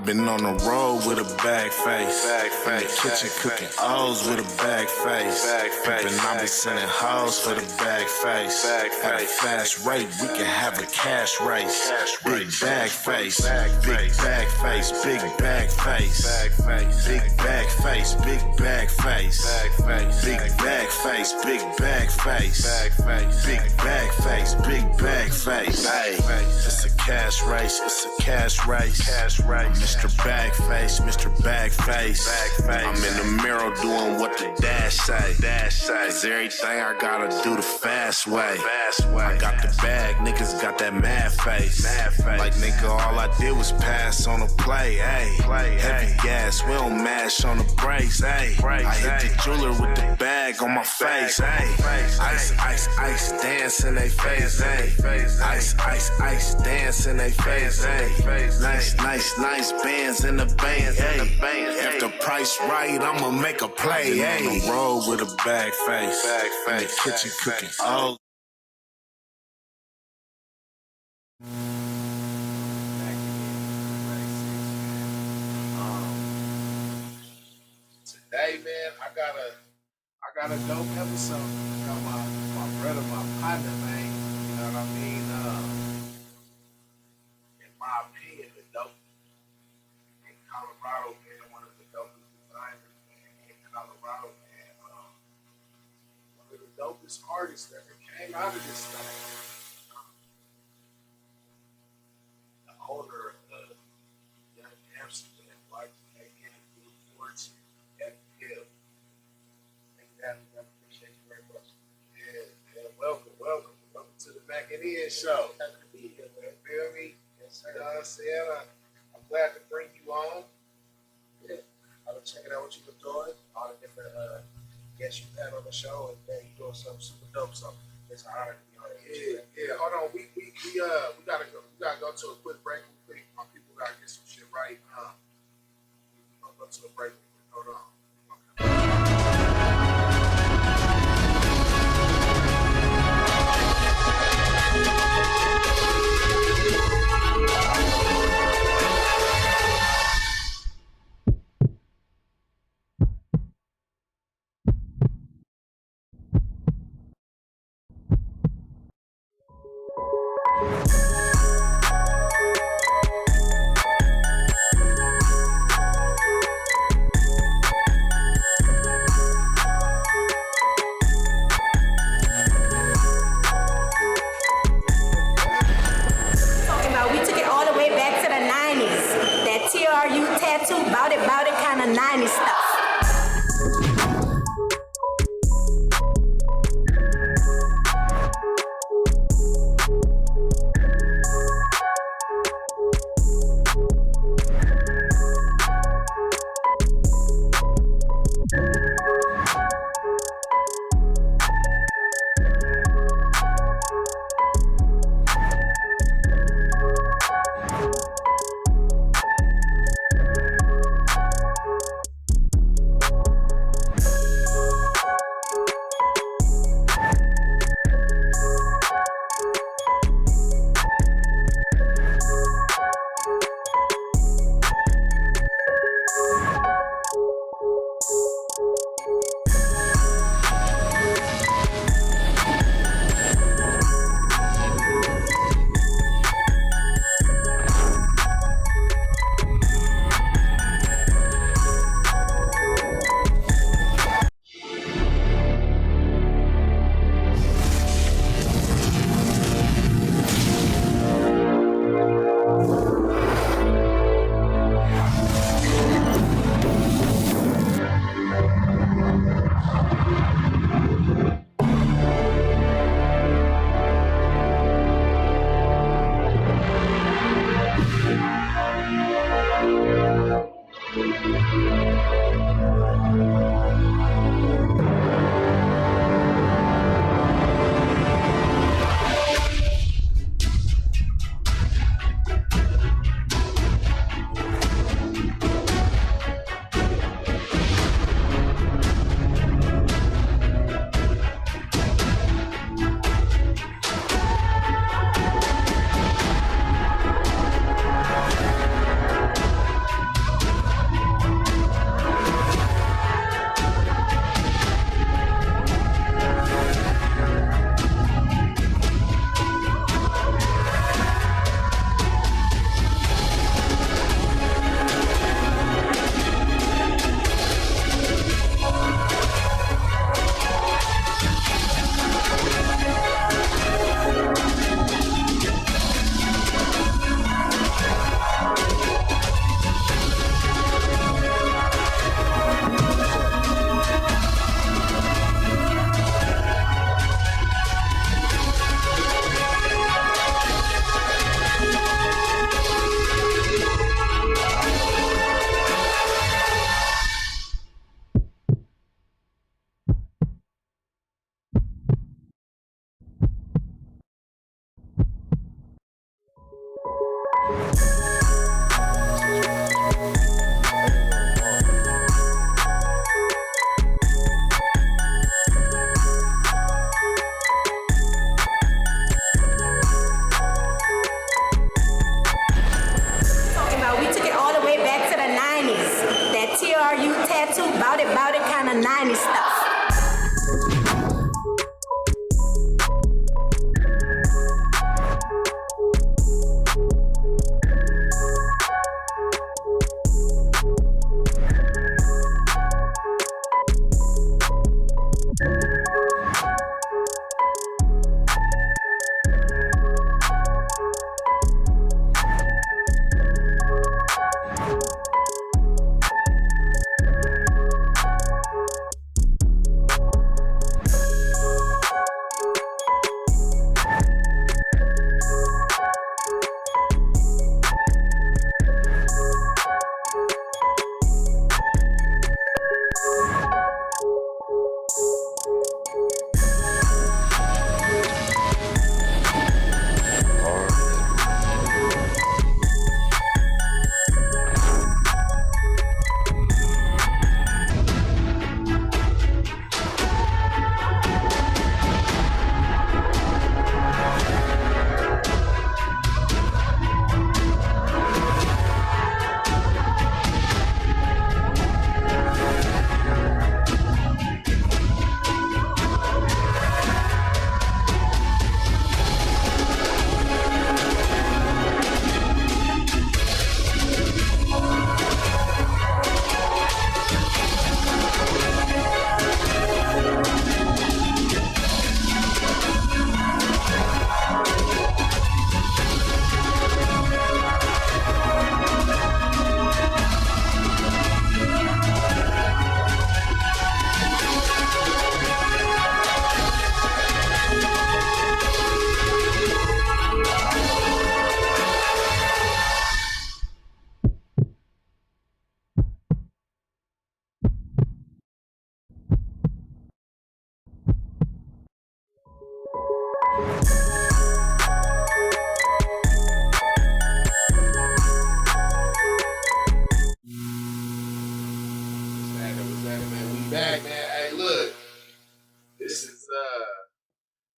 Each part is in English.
I've been on the road with a bag face. In the kitchen cooking O's with a bag face. And I be sending hoes for the bag face. At a fast rate, we can have a cash race. Big bag face, big bag face, big bag face. Big bag face, big bag face. Big bag face, big bag face. Big bag face, big bag face. Hey, it's a cash race, it's a cash race. Mr. Bagface, Mr. Bagface. I'm in the mirror doing what the dash say. Cause everything I gotta do the fast way. I got the bag, niggas got that mad face. Like nigga, all I did was pass on the play. Heavy gas, we don't mash on the brakes. I hit the jeweler with the bag on my face. Ice, ice, ice, dance in they face. Ice, ice, ice, dance in they face. Nice, nice, nice bands in the bands. If the price right, I'ma make a play. On the road with a bag face. In the kitchen cooking. Oh. Today, man, I got a dope episode. I got my brother, my partner, man. You know what I mean? In my opinion, the dope in Colorado, man, one of the dopest designers, man, in Colorado, man. One of the dopest artists that came out of this thing. The owner of Young Amsterdam, like again, Fortune, FPL. I appreciate you very much. Yeah, welcome to the MACKIN In show. Happy to be here, man. Feel me? Yes, you know what I'm saying? I'm glad to bring you on. Yeah, I was checking out what you were doing, all the different guests you've had on the show, and then you're doing something super dope. So it's an honor to be on here. Yeah. Hold on, we gotta go. We gotta go to a quick break. My people gotta get some shit right. We're gonna go to a break. Hold on.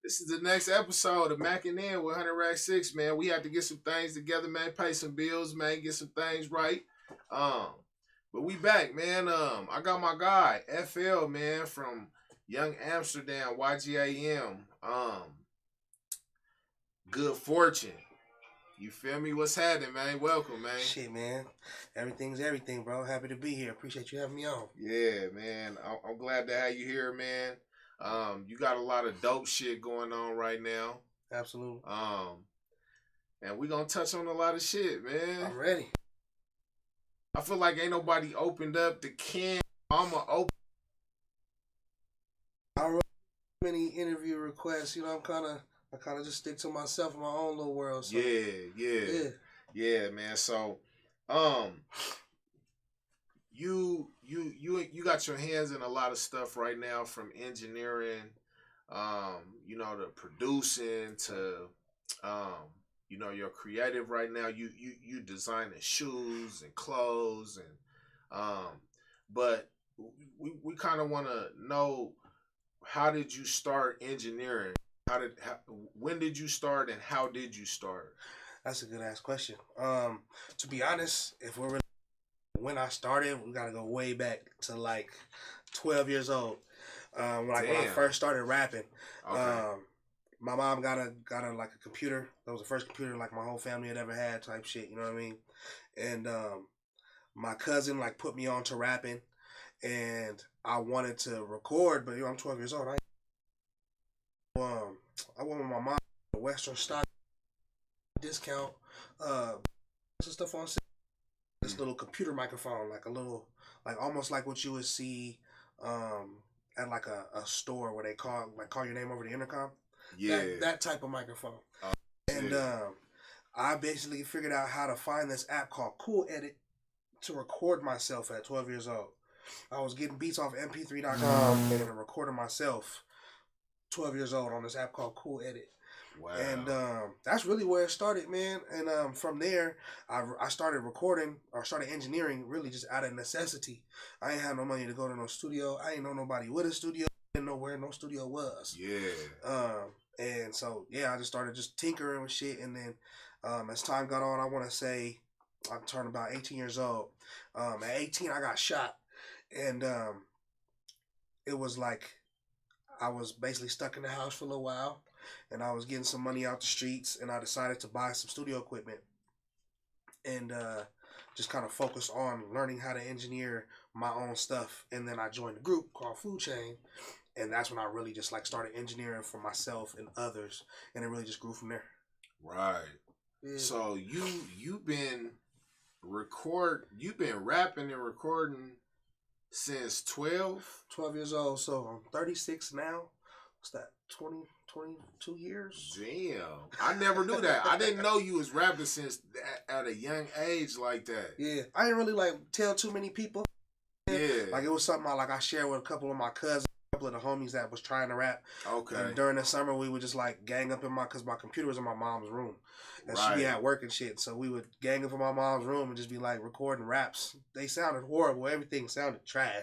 This is the next episode of Mackin In with HUNIDRACK6, man. We had to get some things together, man. Pay some bills, man. Get some things right. But we back, man. I got my guy, FL, man, from Young Amsterdam, YGAM. Good fortune. You feel me? What's happening, man? Welcome, man. Shit, man. Everything's everything, bro. Happy to be here. Appreciate you having me on. Yeah, man. I'm glad to have you here, man. You got a lot of dope shit going on right now. Absolutely. And we gonna touch on a lot of shit, man. I'm ready. I feel like ain't nobody opened up the can. I'ma open. I wrote many interview requests. You know, I kind of just stick to myself in my own little world. So. Yeah, man. So, you got your hands in a lot of stuff right now, from engineering, to producing to, you're creative right now. You designing shoes and clothes but we kind of want to know, how did you start engineering? When did you start and how did you start? That's a good ass question. To be honest, if we're really, when I started, we gotta go way back to like 12 years old. When I first started rapping. Okay. My mom got a like a computer. That was the first computer like my whole family had ever had, type shit. You know what I mean? And my cousin like put me on to rapping, and I wanted to record, but I'm 12 years old. I went with my mom to Western Stock discount, some stuff on this little computer microphone, like a little, like almost like what you would see at like a store where they call your name over the intercom. Yeah, that type of microphone. And I basically figured out how to find this app called Cool Edit to record myself at 12 years old. I was getting beats off mp3.com and recording myself 12 years old on this app called Cool Edit. Wow. And that's really where it started, man. And from there, I started recording, or started engineering, really just out of necessity. I ain't had no money to go to no studio. I ain't know nobody with a studio. I didn't know where no studio was. Yeah. And so, yeah, I just started just tinkering with shit. And then as time got on, I want to say I turned about 18 years old. At 18, I got shot. And it was like I was basically stuck in the house for a little while. And I was getting some money out the streets, and I decided to buy some studio equipment and just kind of focus on learning how to engineer my own stuff. And then I joined a group called Food Chain, and that's when I really just like started engineering for myself and others, and it really just grew from there. Right. Yeah. So you've been rapping and recording since 12 years old. So I'm 36 now. What's that? 22 years? Damn. I never knew that. I didn't know you was rapping since at a young age like that. Yeah. I didn't really like tell too many people. Yeah. Like it was something I shared with a couple of my cousins, a couple of the homies that was trying to rap. Okay. And during the summer we would just like gang up because my computer was in my mom's room. And she be at work and shit. So we would gang up in my mom's room and just be like recording raps. They sounded horrible. Everything sounded trash.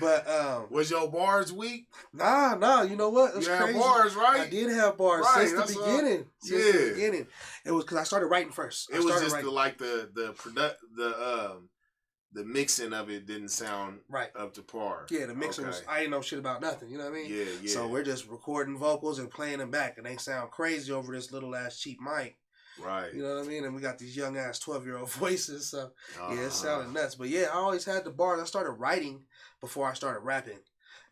But was your bars weak? Nah. You know what? It was crazy. Had bars, right? I did have bars since the beginning. Since the beginning. It was because I started writing first. It was just the mixing of it didn't sound right up to par. Yeah, the mixing was, I didn't know shit about nothing, you know what I mean? Yeah. So we're just recording vocals and playing them back, and they sound crazy over this little ass cheap mic. Right. You know what I mean? And we got these young ass 12-year-old voices, so yeah, it sounded nuts. But yeah, I always had the bars. I started writing before I started rapping.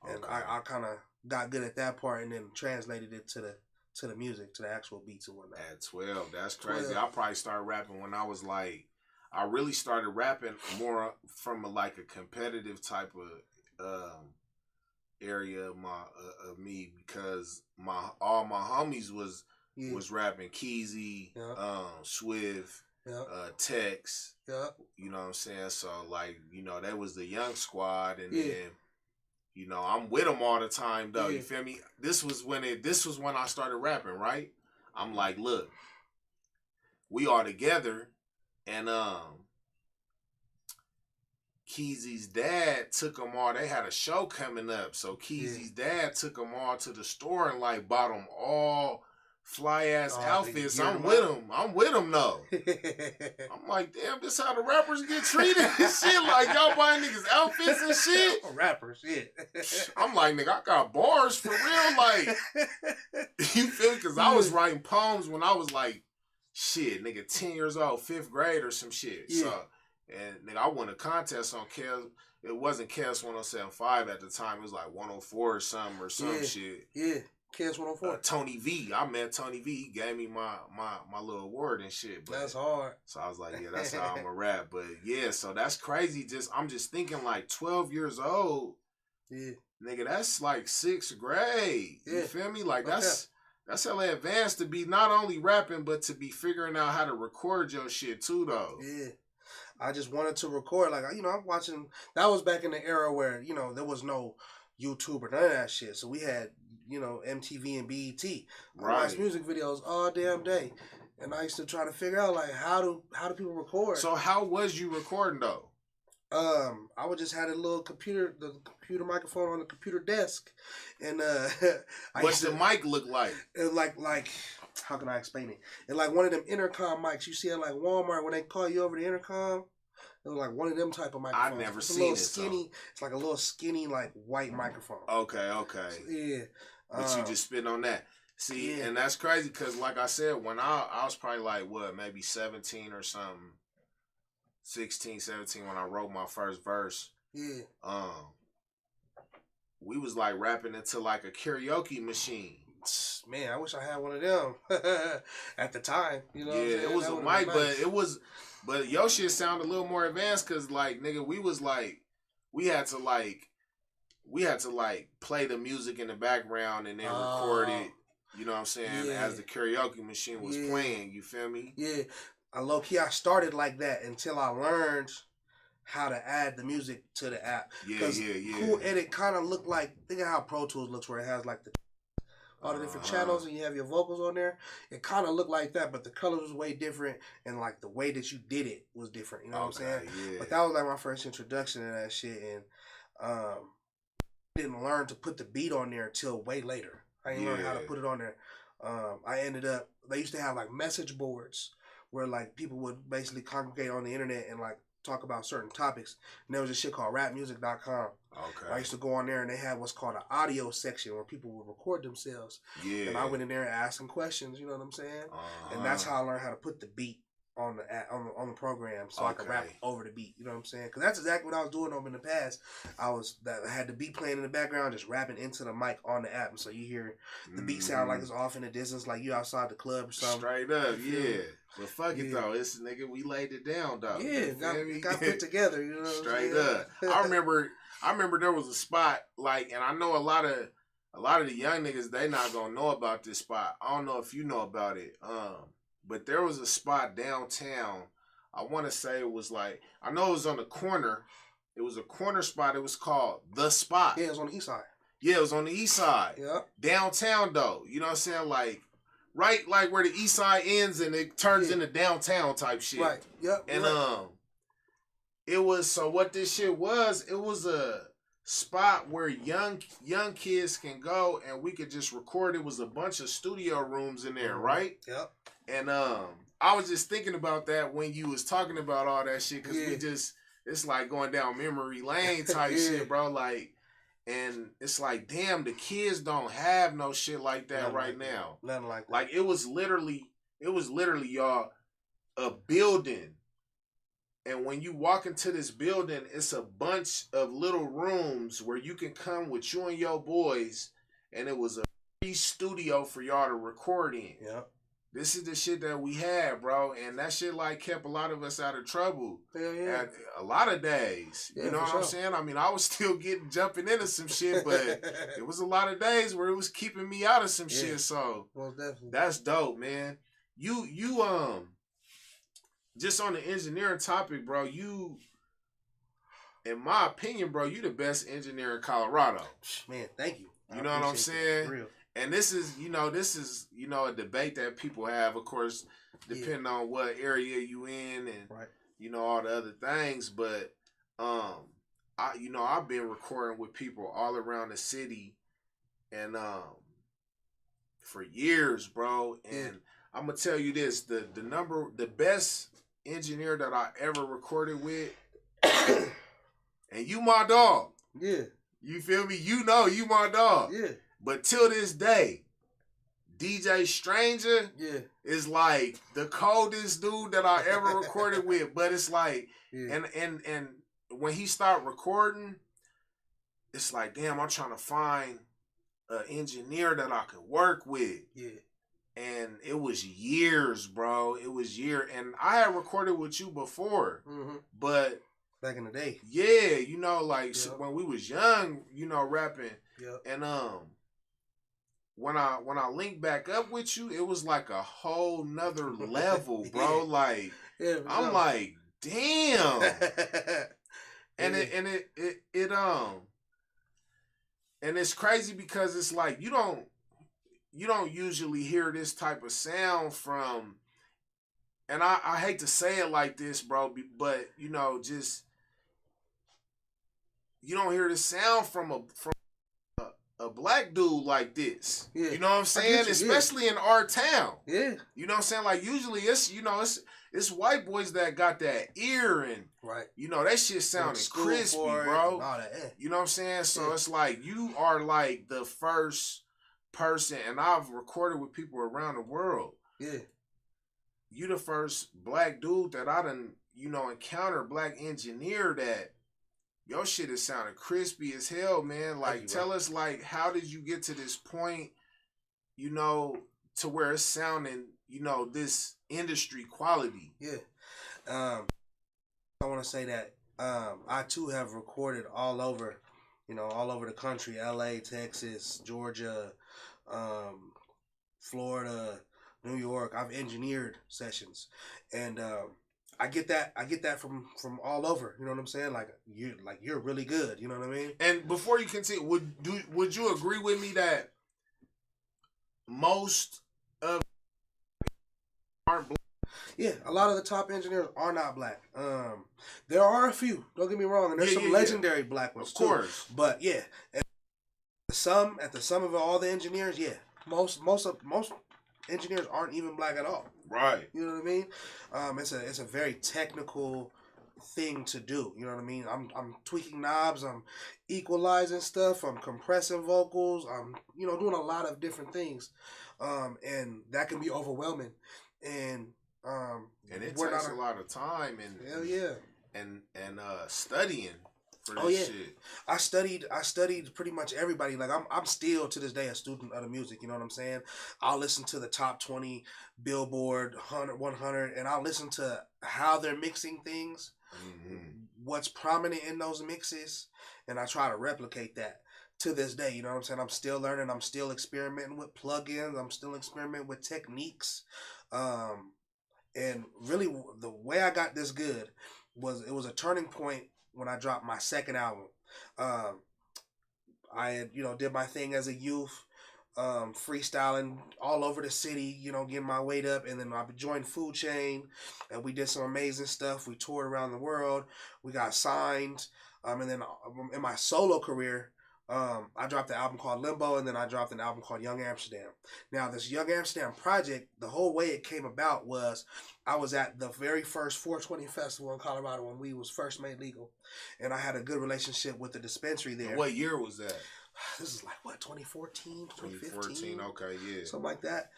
And I kind of got good at that part and then translated it to the music, to the actual beats and whatnot. At 12, that's crazy. I probably started rapping when I was like, I really started rapping more from a competitive type of area of me, because all my homies was rapping. Keezy, Swift, Tex. You know what I'm saying? So that was the young squad, and then I'm with them all the time though. You feel me? This was when I started rapping, right? I'm like, look, we are together. And Keezy's dad took them all. They had a show coming up, so Keezy's dad took them all to the store and like bought them all fly ass outfits. I'm with him though. I'm like, damn, this how the rappers get treated and shit. Like y'all buying niggas outfits and shit. Rappers, shit. I'm like, nigga, I got bars for real. Like, you feel me? Because I was writing poems when I was like, shit, nigga, 10 years old, 5th grade or some shit. Yeah. So, and nigga, I won a contest on KS. It wasn't KS 107.5 at the time. It was like 104 or something or some shit. Yeah. KS 104. Tony V. I met Tony V. He gave me my little award and shit. But, that's hard. So I was like, yeah, that's how I'm a rap. But yeah, so that's crazy. I'm just thinking like 12 years old. Yeah. Nigga, that's like 6th grade. You feel me? Like that's hella advanced to be not only rapping, but to be figuring out how to record your shit too though. Yeah. I just wanted to record. Like, you know, I'm watching. That was back in the era where, you know, there was no YouTube or none of that shit. So we had, you know, MTV and BET. I watched music videos all damn day, and I used to try to figure out like how do people record. So how was you recording though? I would just had the computer microphone on the computer desk, and what's the mic look like? Like how can I explain it? It's like one of them intercom mics you see at like Walmart when they call you over the intercom. It was like one of them type of microphones. I've never seen it. Skinny. So. It's like a little skinny, like white microphone. Okay. So, yeah. But you just spit on that. See, and that's crazy because, like I said, when I was probably like, what, maybe 17 or something, 16, 17 when I wrote my first verse. Yeah. We was like rapping into like a karaoke machine. Man, I wish I had one of them at the time. You know, yeah, it was a mic, nice. But your shit sounded a little more advanced because, like, nigga, we had to play the music in the background and then record it. You know what I'm saying? As the karaoke machine was playing. You feel me? Yeah, low key, I started like that until I learned how to add the music to the app. Yeah. Cool Edit kind of looked like, think of how Pro Tools looks, where it has like all the different channels and you have your vocals on there. It kind of looked like that, but the colors was way different and like the way that you did it was different. You know what I'm saying? Yeah. But that was like my first introduction to that shit, and didn't learn to put the beat on there until way later. I didn't learn how to put it on there. I ended up, they used to have like message boards where like people would basically congregate on the internet and like talk about certain topics. And there was a shit called rapmusic.com. Okay. I used to go on there and they had what's called an audio section where people would record themselves. Yeah. And I went in there and asked them questions, you know what I'm saying? And that's how I learned how to put the beat on the program so I could rap over the beat. You know what I'm saying? Because that's exactly what I was doing over in the past. I had the beat playing in the background, just rapping into the mic on the app. And so you hear the beat sound like it's off in the distance, like you outside the club or something. Straight up, yeah. But fuck it though, it's nigga, we laid it down though. Yeah, got put together. You know what Straight up. I remember there was a spot like, and I know a lot of the young niggas, they not gonna know about this spot. I don't know if you know about it. But there was a spot downtown. I want to say it was like, I know it was on the corner. It was a corner spot. It was called The Spot. Yeah, it was on the east side. Yeah, it was on the east side. Yeah. Downtown though. You know what I'm saying? Like, right like where the east side ends and it turns into downtown type shit. Right. Yep. And it was, so what this shit was, it was a spot where young kids can go and we could just record. It was a bunch of studio rooms in there, right? Yep. And I was just thinking about that when you was talking about all that shit, because it's like going down memory lane type shit, bro. Like, and it's like, damn, the kids don't have no shit like that now. Nothing like that. Like, it was literally, y'all, a building. And when you walk into this building, it's a bunch of little rooms where you can come with you and your boys, and it was a free studio for y'all to record in. Yep. This is the shit that we had, bro, and that shit like kept a lot of us out of trouble. Hell yeah. At a lot of days. You know what I'm saying? I mean, I was still jumping into some shit, but it was a lot of days where it was keeping me out of some shit. So that's dope, man. You just on the engineering topic, bro, you, in my opinion, bro, you the best engineer in Colorado. Man, thank you. You know what I'm saying? Real. And this is a debate that people have, of course, depending on what area you in and, all the other things. But I've been recording with people all around the city, and for years, bro. And I'm gonna tell you this: the best engineer that I ever recorded with, and you my dog. Yeah. You feel me? You know you my dog. Yeah. But till this day, DJ Stranger is like the coldest dude that I ever recorded with. But it's like, and when he started recording, it's like, damn, I'm trying to find an engineer that I could work with. Yeah. And it was years, bro. It was years. And I had recorded with you before, but back in the day. Yeah, so when we was young, rapping. Yeah. And when I linked back up with you, it was like a whole nother level, bro. Like I'm like, damn. And and it's crazy because it's like you don't usually hear this type of sound from, and I hate to say it like this, bro, but just you don't hear the sound from a black dude like this. Yeah. You know what I'm saying? Especially in our town. Yeah. You know what I'm saying? Like usually it's it's white boys that got that ear, and that shit sounded crispy, bro. You know what I'm saying? So it's like you are like the first person, and I've recorded with people around the world. Yeah. You the first black dude that I done, encountered, black engineer that your shit is sounding crispy as hell, man. Like, tell us, like, how did you get to this point, to where it's sounding, this industry quality? Yeah. I want to say that I, too, have recorded all over the country, LA, Texas, Georgia, Florida, New York. I've engineered sessions, and I get that from all over. You know what I'm saying? Like you're really good. You know what I mean? And before you continue, would you agree with me that most of aren't black? Yeah, a lot of the top engineers are not black. There are a few. Don't get me wrong, and there's some legendary black ones, of course. Too. But yeah, at the sum of all the engineers, most engineers aren't even black at all. Right. You know what I mean? It's a very technical thing to do. You know what I mean? I'm tweaking knobs. I'm equalizing stuff. I'm compressing vocals. I'm doing a lot of different things, and that can be overwhelming. And it takes a lot of time and hell yeah, and studying. Shit. I studied pretty much everybody. Like I'm still to this day a student of the music. You know what I'm saying? I'll listen to the top 20 Billboard 100, and I'll listen to how they're mixing things, what's prominent in those mixes, and I try to replicate that to this day. You know what I'm saying? I'm still learning. I'm still experimenting with plugins. I'm still experimenting with techniques. And really, the way I got this good was a turning point. When I dropped my second album, I had, did my thing as a youth, freestyling all over the city, getting my weight up. And then I joined Food Chain, and we did some amazing stuff. We toured around the world. We got signed. And then in my solo career, I dropped an album called Limbo, and then I dropped an album called Young Amsterdam. Now, this Young Amsterdam project, the whole way it came about was I was at the very first 420 festival in Colorado when weed was first made legal, and I had a good relationship with the dispensary there. What year was that? This is like, 2014, 2014, okay, yeah. Something like that.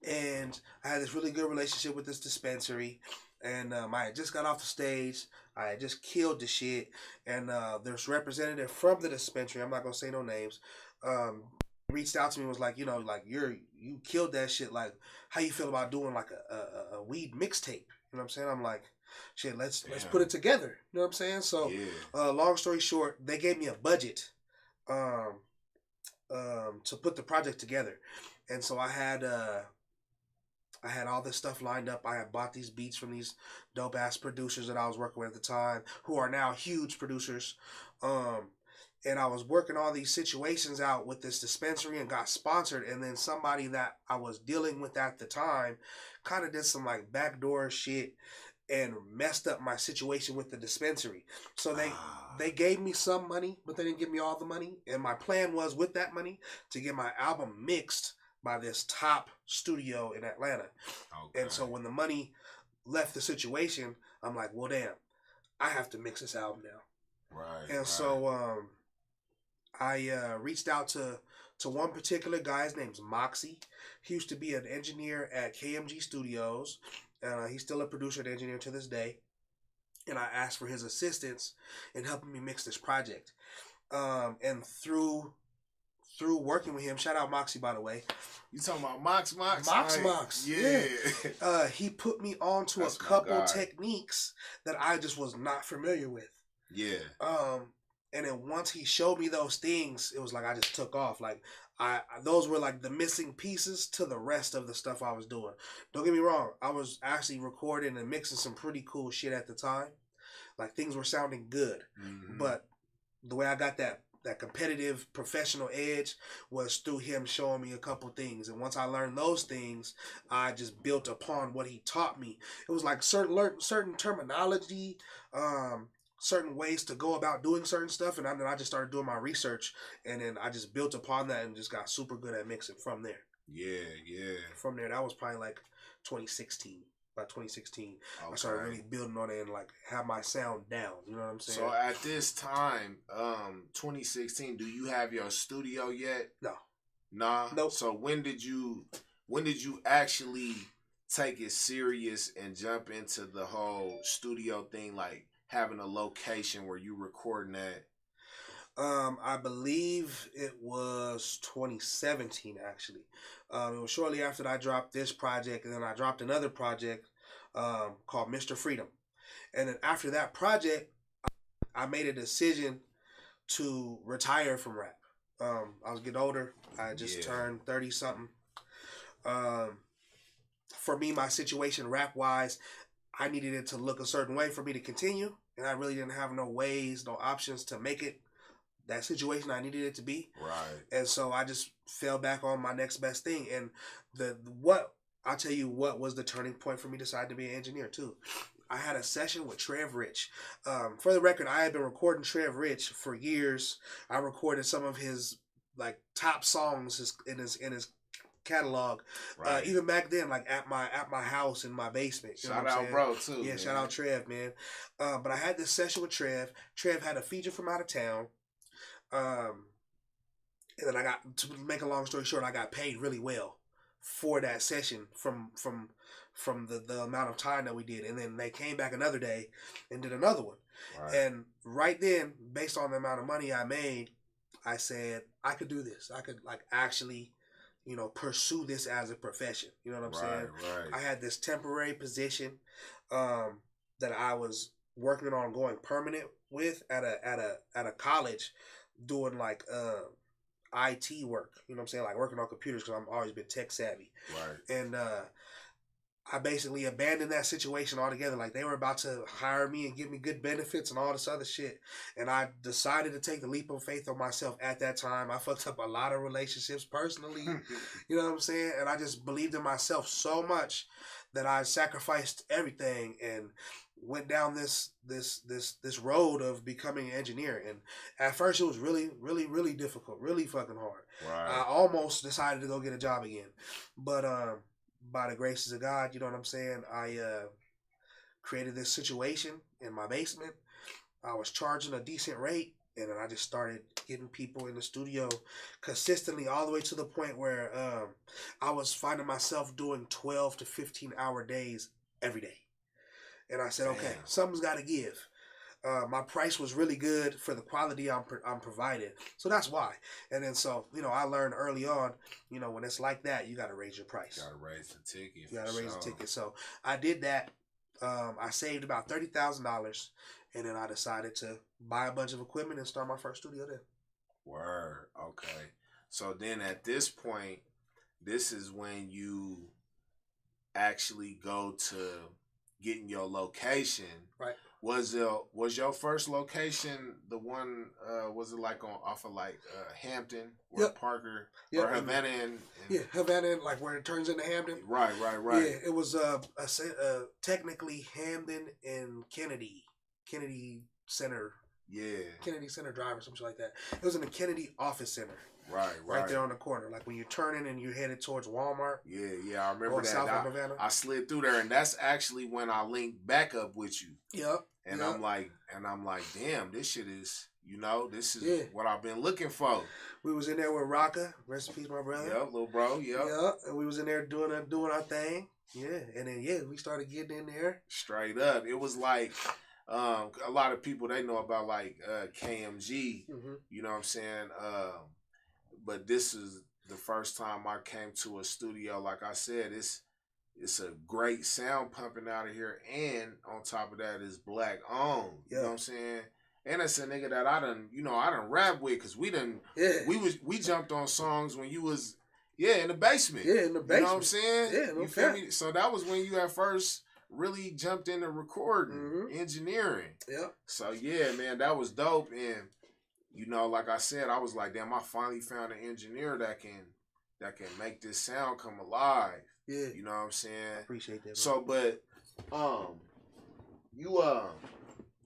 And I had this really good relationship with this dispensary. And I had just got off the stage. I had just killed the shit. And there's a representative from the dispensary, I'm not going to say no names, reached out to me and was like, you killed that shit. Like, how you feel about doing like a weed mixtape? You know what I'm saying? I'm like, shit, let's put it together. You know what I'm saying? So, long story short, they gave me a budget to put the project together. And so I had all this stuff lined up. I had bought these beats from these dope ass producers that I was working with at the time, who are now huge producers. And I was working all these situations out with this dispensary and got sponsored. And then somebody that I was dealing with at the time kind of did some like backdoor shit and messed up my situation with the dispensary. So they gave me some money, but they didn't give me all the money. And my plan was with that money to get my album mixed by this top studio in Atlanta. Okay. And so when the money left the situation, I'm like, well, damn, I have to mix this album now. Right. And so I reached out to one particular guy. His name's Moxie. He used to be an engineer at KMG Studios. He's still a producer and engineer to this day. And I asked for his assistance in helping me mix this project. And through working with him, shout out Moxie, by the way. You talking about Mox? Mox. Yeah. He put me on to a couple techniques that I just was not familiar with. Yeah. And then once he showed me those things, it was like I just took off. Like those were like the missing pieces to the rest of the stuff I was doing. Don't get me wrong, I was actually recording and mixing some pretty cool shit at the time. Like things were sounding good, but the way I got that competitive professional edge was through him showing me a couple things. And once I learned those things, I just built upon what he taught me. It was like certain terminology, certain ways to go about doing certain stuff, and then I just started doing my research, and then I just built upon that and just got super good at mixing from there. Yeah. From there, that was probably like 2016. By 2016, okay. I started really building on it and like have my sound down. You know what I'm saying? So at this time, 2016, do you have your studio yet? No. Nah. Nope. So when did you actually take it serious and jump into the whole studio thing, like having a location where you recording at? I believe it was 2017 actually. It was shortly after I dropped this project, and then I dropped another project called Mr. Freedom. And then after that project, I made a decision to retire from rap. I was getting older. I just turned 30 something. For me, my situation rap wise, I needed it to look a certain way for me to continue, and I really didn't have no options to make it that situation I needed it to be. Right. And so I just fell back on my next best thing. And I'll tell you what was the turning point for me deciding to be an engineer too. I had a session with Trev Rich. For the record, I had been recording Trev Rich for years. I recorded some of his like top songs in his catalog. Right. Even back then, like at my house in my basement. You shout out, bro, too. Yeah, man. Shout out Trev, man. But I had this session with Trev. Trev had a feature from out of town. And then to make a long story short, I got paid really well for that session from the amount of time that we did. And then they came back another day and did another one. Right. And right then, based on the amount of money I made, I said I could do this. I could like actually, pursue this as a profession. You know what I'm saying? Right. I had this temporary position that I was working on going permanent with at a college, doing like IT work, you know what I'm saying, like working on computers because I've always been tech savvy. Right. And I basically abandoned that situation altogether. Like they were about to hire me and give me good benefits and all this other shit, and I decided to take the leap of faith on myself at that time. I fucked up a lot of relationships personally, you know what I'm saying, and I just believed in myself so much that I sacrificed everything and went down this road of becoming an engineer. And at first it was really, really, really difficult, really fucking hard. Right. I almost decided to go get a job again, but by the graces of God, you know what I'm saying, I created this situation in my basement. I was charging a decent rate, and then I just started getting people in the studio consistently, all the way to the point where I was finding myself doing 12 to 15 hour days every day. And I said, okay, something's got to give. My price was really good for the quality I'm providing. So that's why. And then so, I learned early on, when it's like that, you got to raise your price. You got to raise the ticket. You got to raise the ticket. So I did that. I saved about $30,000, and then I decided to buy a bunch of equipment and start my first studio there. Word. Okay. So then at this point, this is when you actually go to getting your location. Right. Was your first location the one? Was it like off of like Hampton or Yep. Parker Yep. or Havana? Yeah, Havana, like where it turns into Hampton. Right. Yeah, it was technically Hamden and Kennedy Center. Yeah. Kennedy Center Drive or something like that. It was in the Kennedy Office Center. Right there on the corner. Like when you're turning and you're headed towards Walmart. Yeah, I remember that. South of Havana. I slid through there, and that's actually when I linked back up with you. Yep. And I'm like, damn, this shit is, this is what I've been looking for. We was in there with Rocka, rest in peace, my brother. Yep, little bro. Yep. And we was in there doing our thing. Yeah, and then we started getting in there. Straight up, it was like. A lot of people, they know about like KMG, you know what I'm saying? But this is the first time I came to a studio. Like I said, it's a great sound pumping out of here, and on top of that, it's black owned. You know what I'm saying? And it's a nigga that I done rap with, because we jumped on songs when you was in the basement. Yeah, in the basement. You know what I'm saying? Yeah, you feel me? So that was when you at first really jumped into recording, engineering. Yeah. So yeah, man, that was dope. And like I said, I was like, damn, I finally found an engineer that can make this sound come alive. Yeah. You know what I'm saying? I appreciate that. Bro. So, but you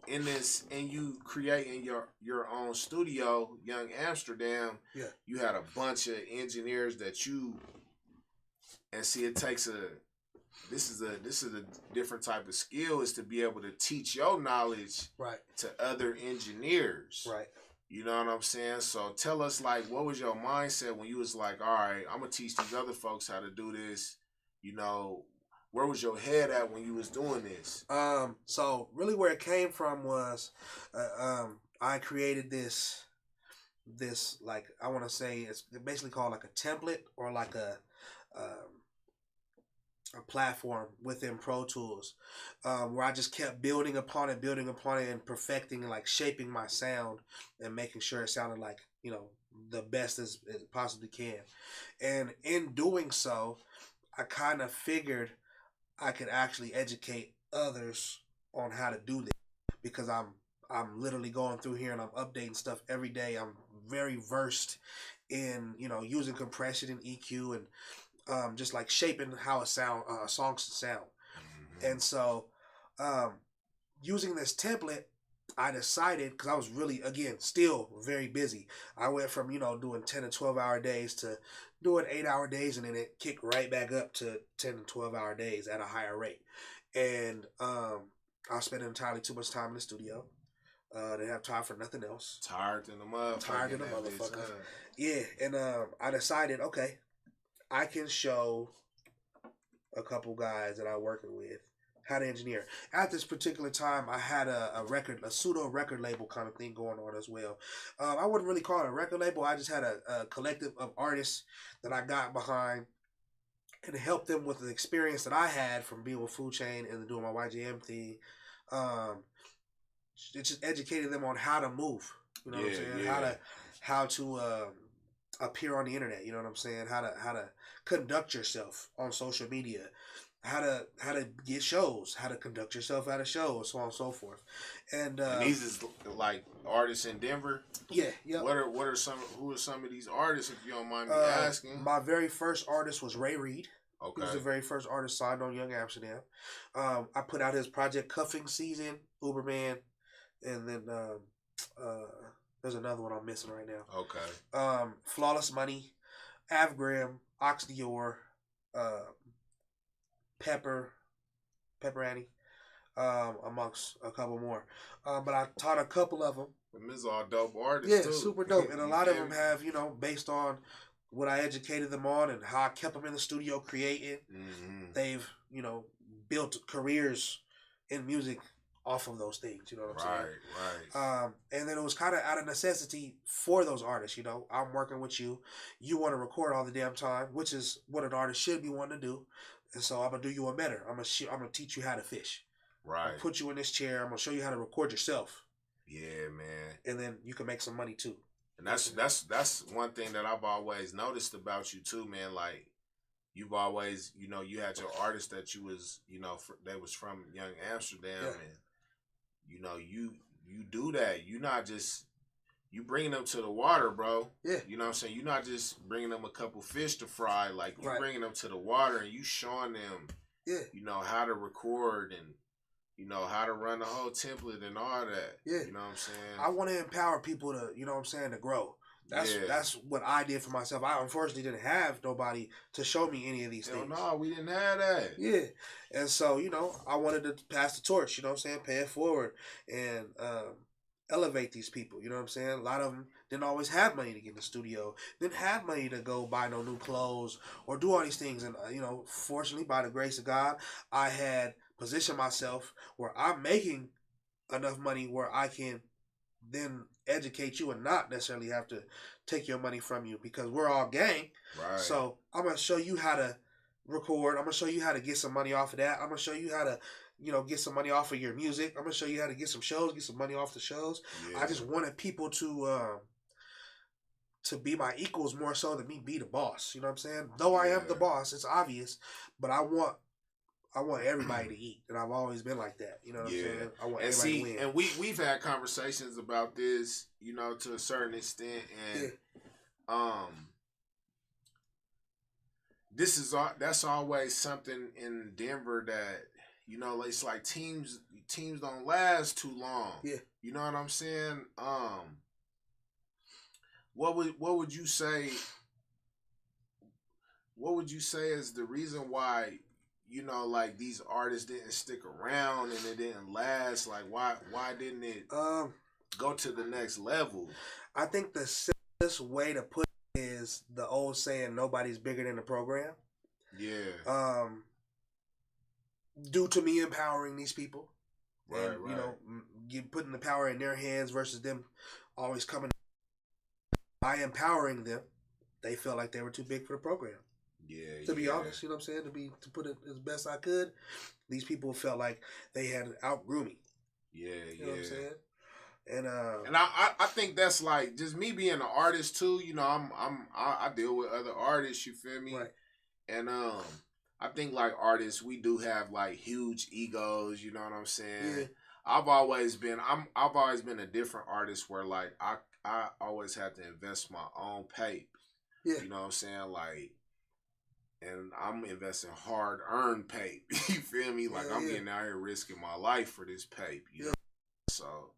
in this, and you creating your own studio, Young Amsterdam. Yeah. You had a bunch of engineers that and see, it takes this is a different type of skill, is to be able to teach your knowledge to other engineers. Right. You know what I'm saying? So tell us, like, what was your mindset when you was like, all right, I'm going to teach these other folks how to do this? Where was your head at when you was doing this? So really where it came from was, I created this, like, I want to say it's basically called like a template, or like a platform within Pro Tools, where I just kept building upon it, and perfecting, like shaping my sound and making sure it sounded like, the best as it possibly can. And in doing so, I kind of figured I could actually educate others on how to do this, because I'm literally going through here and I'm updating stuff every day. I'm very versed in, using compression and EQ, and just like shaping how a song should sound. And so, using this template, I decided, because I was really, again, still very busy. I went from, doing 10 and 12-hour days to doing 8-hour days, and then it kicked right back up to 10 and 12-hour days at a higher rate. And I was spending entirely too much time in the studio. Didn't have time for nothing else. Tired than a motherfucker. Yeah, and I decided, okay, I can show a couple guys that I'm working with how to engineer. At this particular time, I had a pseudo record label kind of thing going on as well. I wouldn't really call it a record label. I just had a collective of artists that I got behind, and helped them with the experience that I had from being with Food Chain and doing my YGM thing. It just educated them on how to move. You know what I'm saying? Yeah. How to appear on the internet. You know what I'm saying? How to conduct yourself on social media. How to get shows, how to conduct yourself at a show, so on and so forth. And these is like artists in Denver. Yeah. Who are some of these artists, if you don't mind me asking? My very first artist was Ray Reed. Okay. He was the very first artist signed on Young Amsterdam. I put out his project Cuffing Season, Uberman, and then there's another one I'm missing right now. Okay. Flawless Money, Avgram, Ox Dior, Pepper Annie, amongst a couple more. But I taught a couple of them. Them is all dope artists, too. Yeah, super dope. And a lot of them have, based on what I educated them on and how I kept them in the studio creating, they've, built careers in music off of those things, you know what I'm saying? Right. And then it was kind of out of necessity for those artists, I'm working with you. You want to record all the damn time, which is what an artist should be wanting to do. And so I'm going to do you a better. I'm gonna teach you how to fish. Right. I'll put you in this chair. I'm going to show you how to record yourself. Yeah, man. And then you can make some money too. And that's one thing that I've always noticed about you too, man. Like, you've always, you had your artists that you was, they was from Young Amsterdam, and you know, you do that. You not just you bringing them to the water, bro. Yeah. You know what I'm saying? You're not just bringing them a couple fish to fry. Like, you Right. bringing them to the water and you showing them, Yeah. you know, how to record and, you know, how to run the whole template and all that. Yeah. You know what I'm saying? I want to empower people to, you know what I'm saying, to grow. That's what I did for myself. I unfortunately didn't have nobody to show me any of these things. No, we didn't have that. Yeah. And so, you know, I wanted to pass the torch, you know what I'm saying, pay it forward and elevate these people, you know what I'm saying? A lot of them didn't always have money to get in the studio, didn't have money to go buy no new clothes or do all these things. And, you know, fortunately, by the grace of God, I had positioned myself where I'm making enough money where I can then educate you and not necessarily have to take your money from you, because we're all gang. Right. So I'm going to show you how to record. I'm going to show you how to get some money off of that. I'm going to show you how to, you know, get some money off of your music. I'm going to show you how to get some shows, get some money off the shows. Yeah. I just wanted people to be my equals more so than me be the boss. You know what I'm saying? Though I am the boss, it's obvious, but I want everybody to eat, and I've always been like that. You know what I'm saying? I want everybody to win. And we've had conversations about this, you know, to a certain extent, and that's always something in Denver that, you know, it's like teams don't last too long. Yeah. You know what I'm saying? What would you say? What would you say is the reason why, you know, like, these artists didn't stick around and it didn't last? Like, why didn't it go to the next level? I think the simplest way to put it is the old saying, nobody's bigger than the program. Yeah. Due to me empowering these people. Right, and, you know, putting the power in their hands versus them always coming. By empowering them, they felt like they were too big for the program. Yeah. To be honest, you know what I'm saying? To put it as best I could, these people felt like they had outgrew me. Yeah, you know what I'm saying? And I think that's like just me being an artist too. You know, I deal with other artists. You feel me? Right. And I think like artists, we do have like huge egos. You know what I'm saying? Yeah. I've always been a different artist where like I always had to invest my own paper. Yeah. You know what I'm saying? Like, and I'm investing hard-earned paper. You feel me? Like, I'm getting out here risking my life for this paper. You know? So,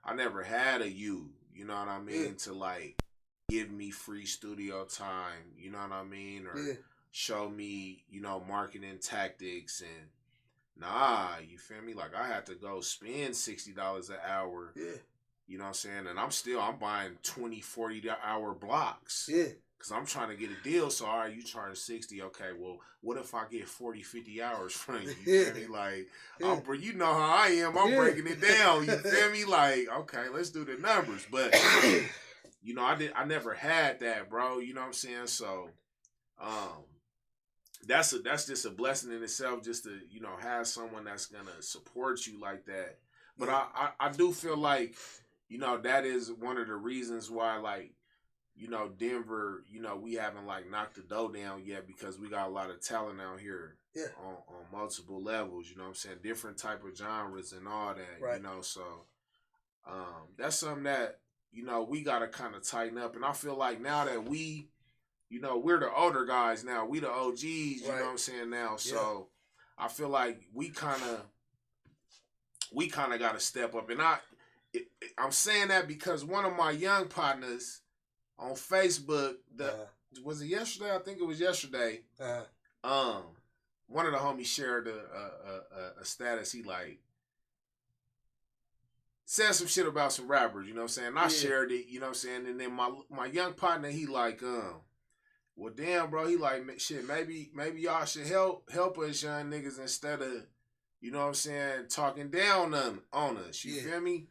I never had a you know what I mean, to, like, give me free studio time, you know what I mean? Or show me, you know, marketing tactics. And, nah, you feel me? Like, I had to go spend $60 an hour. Yeah. You know what I'm saying? And I'm buying 20, 40-hour blocks. Yeah. Because I'm trying to get a deal. So, all right, you charge 60. Okay, well, what if I get 40, 50 hours from you? You feel me? Like, you know how I am. I'm breaking it down. You feel me? Like, okay, let's do the numbers. But, you know, I never had that, bro. You know what I'm saying? So, that's just a blessing in itself, just to, you know, have someone that's going to support you like that. But I do feel like, you know, that is one of the reasons why, like, you know, Denver, you know, we haven't like knocked the dough down yet, because we got a lot of talent out here on multiple levels, you know what I'm saying? Different type of genres and all that, you know, so that's something that, you know, we got to kind of tighten up. And I feel like now that we, you know, we're the older guys now, we the OGs, you know what I'm saying now. So I feel like we kind of got to step up. And I'm saying that because one of my young partners on Facebook, was it yesterday? I think it was yesterday. One of the homies shared a status. He like said some shit about some rappers, you know what I'm saying? And I shared it, you know what I'm saying? And then my young partner, he like, well, damn, bro. He like, shit, maybe y'all should help us young niggas instead of, you know what I'm saying, talking down on us. You feel me?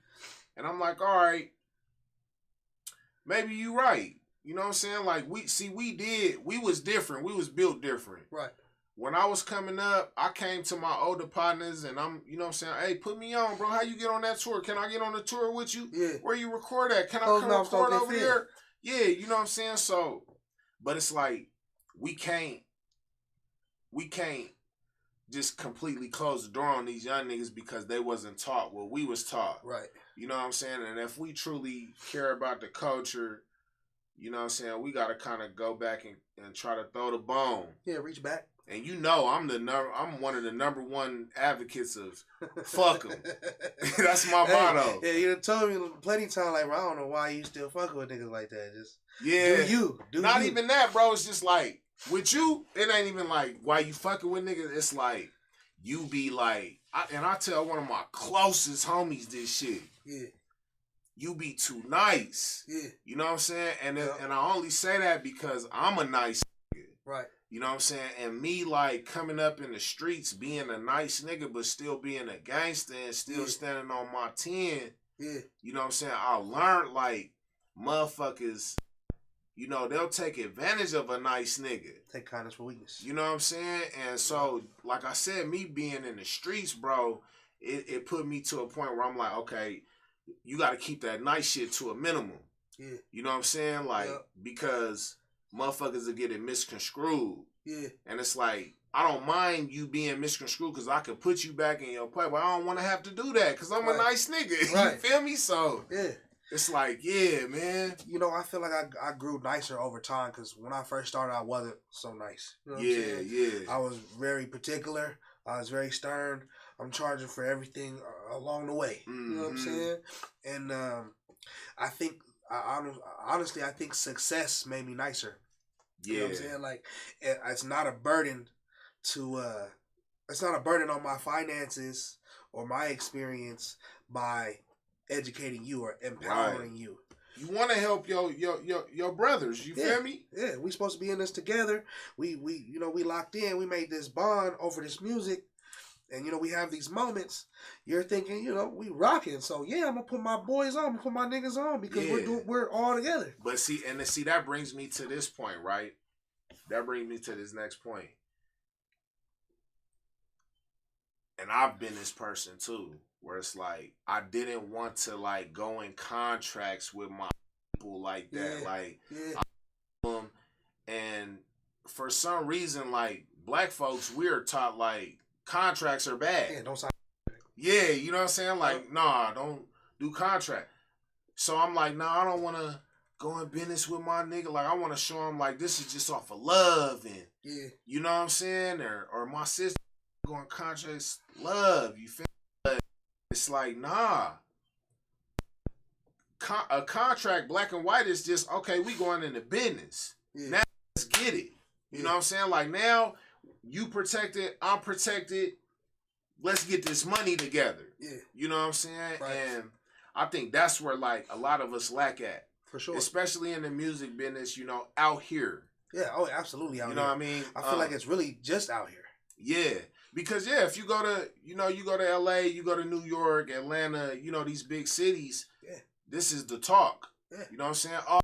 And I'm like, all right. Maybe you right. You know what I'm saying? Like, we was different. We was built different. Right. When I was coming up, I came to my older partners and I'm, you know what I'm saying? Hey, put me on, bro. How you get on that tour? Can I get on the tour with you? Yeah. Where you record at? Can I come record over here? Yeah, you know what I'm saying? So, but it's like, we can't just completely close the door on these young niggas because they wasn't taught what we was taught. Right. You know what I'm saying? And if we truly care about the culture, you know what I'm saying, we got to kind of go back and try to throw the bone. Yeah, reach back. And you know, I'm one of the #1 advocates of fuck them. That's my motto. Yeah, you done told me plenty of times, like, bro, I don't know why you still fucking with niggas like that. Just yeah, do not you. even that, bro. It's just like with you, it ain't even like why you fucking with niggas. It's like you be like, I tell one of my closest homies this shit. Yeah. You be too nice. Yeah. You know what I'm saying? And I only say that because I'm a nice nigga. Right. You know what I'm saying? And me, like, coming up in the streets, being a nice nigga, but still being a gangster and still standing on my 10. Yeah. You know what I'm saying? I learned, like, motherfuckers, you know, they'll take advantage of a nice nigga. Take kindness for weakness. You know what I'm saying? And so, like I said, me being in the streets, bro, it put me to a point where I'm like, okay, you got to keep that nice shit to a minimum. Yeah. You know what I'm saying? Like, because motherfuckers will get it misconstrued. Yeah. And it's like, I don't mind you being misconstrued because I could put you back in your place, but I don't want to have to do that because I'm a nice nigga. Right. You feel me? So, yeah. It's like, yeah, man. You know, I feel like I grew nicer over time because when I first started, I wasn't so nice. You know what I'm saying? Yeah. I was very particular. I was very stern. I'm charging for everything along the way. Mm-hmm. You know what I'm saying? And I think, honestly, I think success made me nicer. Yeah. You know what I'm saying? Like, it's not a burden to, it's not a burden on my finances or my experience by educating you or empowering you. You want to help your brothers. You feel me? Yeah, we supposed to be in this together. We locked in. We made this bond over this music. And, we have these moments. You're thinking, we rocking. So, yeah, I'm going to put my boys on. I'm going to put my niggas on because we're all together. But see, that brings me to this point, right? That brings me to this next point. And I've been this person, too, where it's like, I didn't want to, like, go in contracts with my people like that. And for some reason, like, black folks, we're taught, like, contracts are bad. Yeah, don't sign. Yeah, you know what I'm saying? Like, nah, don't do contract. So I'm like, nah, I don't want to go in business with my nigga. Like, I want to show him, like, this is just off of love. And, you know what I'm saying? Or my sister going contracts, love. You feel me? But it's like, nah. A contract, black and white, is just, okay, we going into business. Yeah. Now, let's get it. You know what I'm saying? Like, now, you protected, I'm protected. Let's get this money together. Yeah. You know what I'm saying? Right. And I think that's where, like, a lot of us lack at. For sure. Especially in the music business, out here. Yeah, oh, absolutely out here. You know what I mean? I feel like it's really just out here. Yeah. Because, if you go to, you go to LA, you go to New York, Atlanta, these big cities, this is the talk. Yeah. You know what I'm saying? Oh,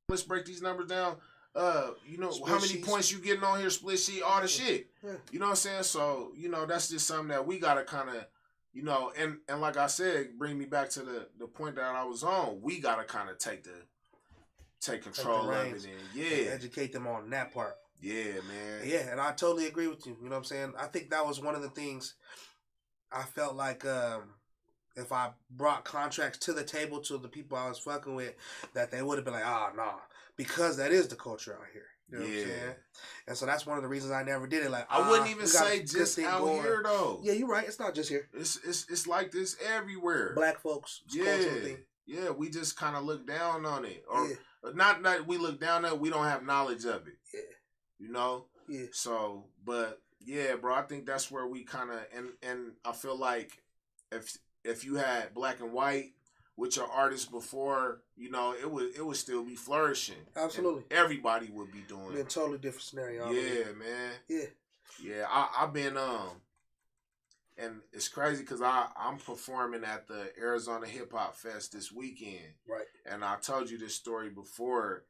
let's break these numbers down. Split how many sheets. Points you getting on here, split sheet, all the shit. Yeah. You know what I'm saying? So, that's just something that we got to kind of, and like I said, bring me back to the point that I was on. We got to kind of take control of it. And, educate them on that part. Yeah, man. Yeah, and I totally agree with you. You know what I'm saying? I think that was one of the things I felt like if I brought contracts to the table to the people I was fucking with, that they would have been like, nah. Because that is the culture out here. You know what I'm saying? And so that's one of the reasons I never did it. Like, I wouldn't even say just out here, though. Yeah, you're right. It's not just here. It's like this everywhere. Black folks. Cultural thing. Yeah, we just kind of look down on it. Or not that we look down on it, we don't have knowledge of it. Yeah. Yeah. So, but, yeah, bro, I think that's where we kind of, and I feel like if you had black and white with your artists before, it would still be flourishing. Absolutely. And everybody would be doing it. Be a totally different scenario. Yeah, man. Yeah. Yeah, I've been, and it's crazy because I'm performing at the Arizona Hip Hop Fest this weekend. Right. And I told you this story before.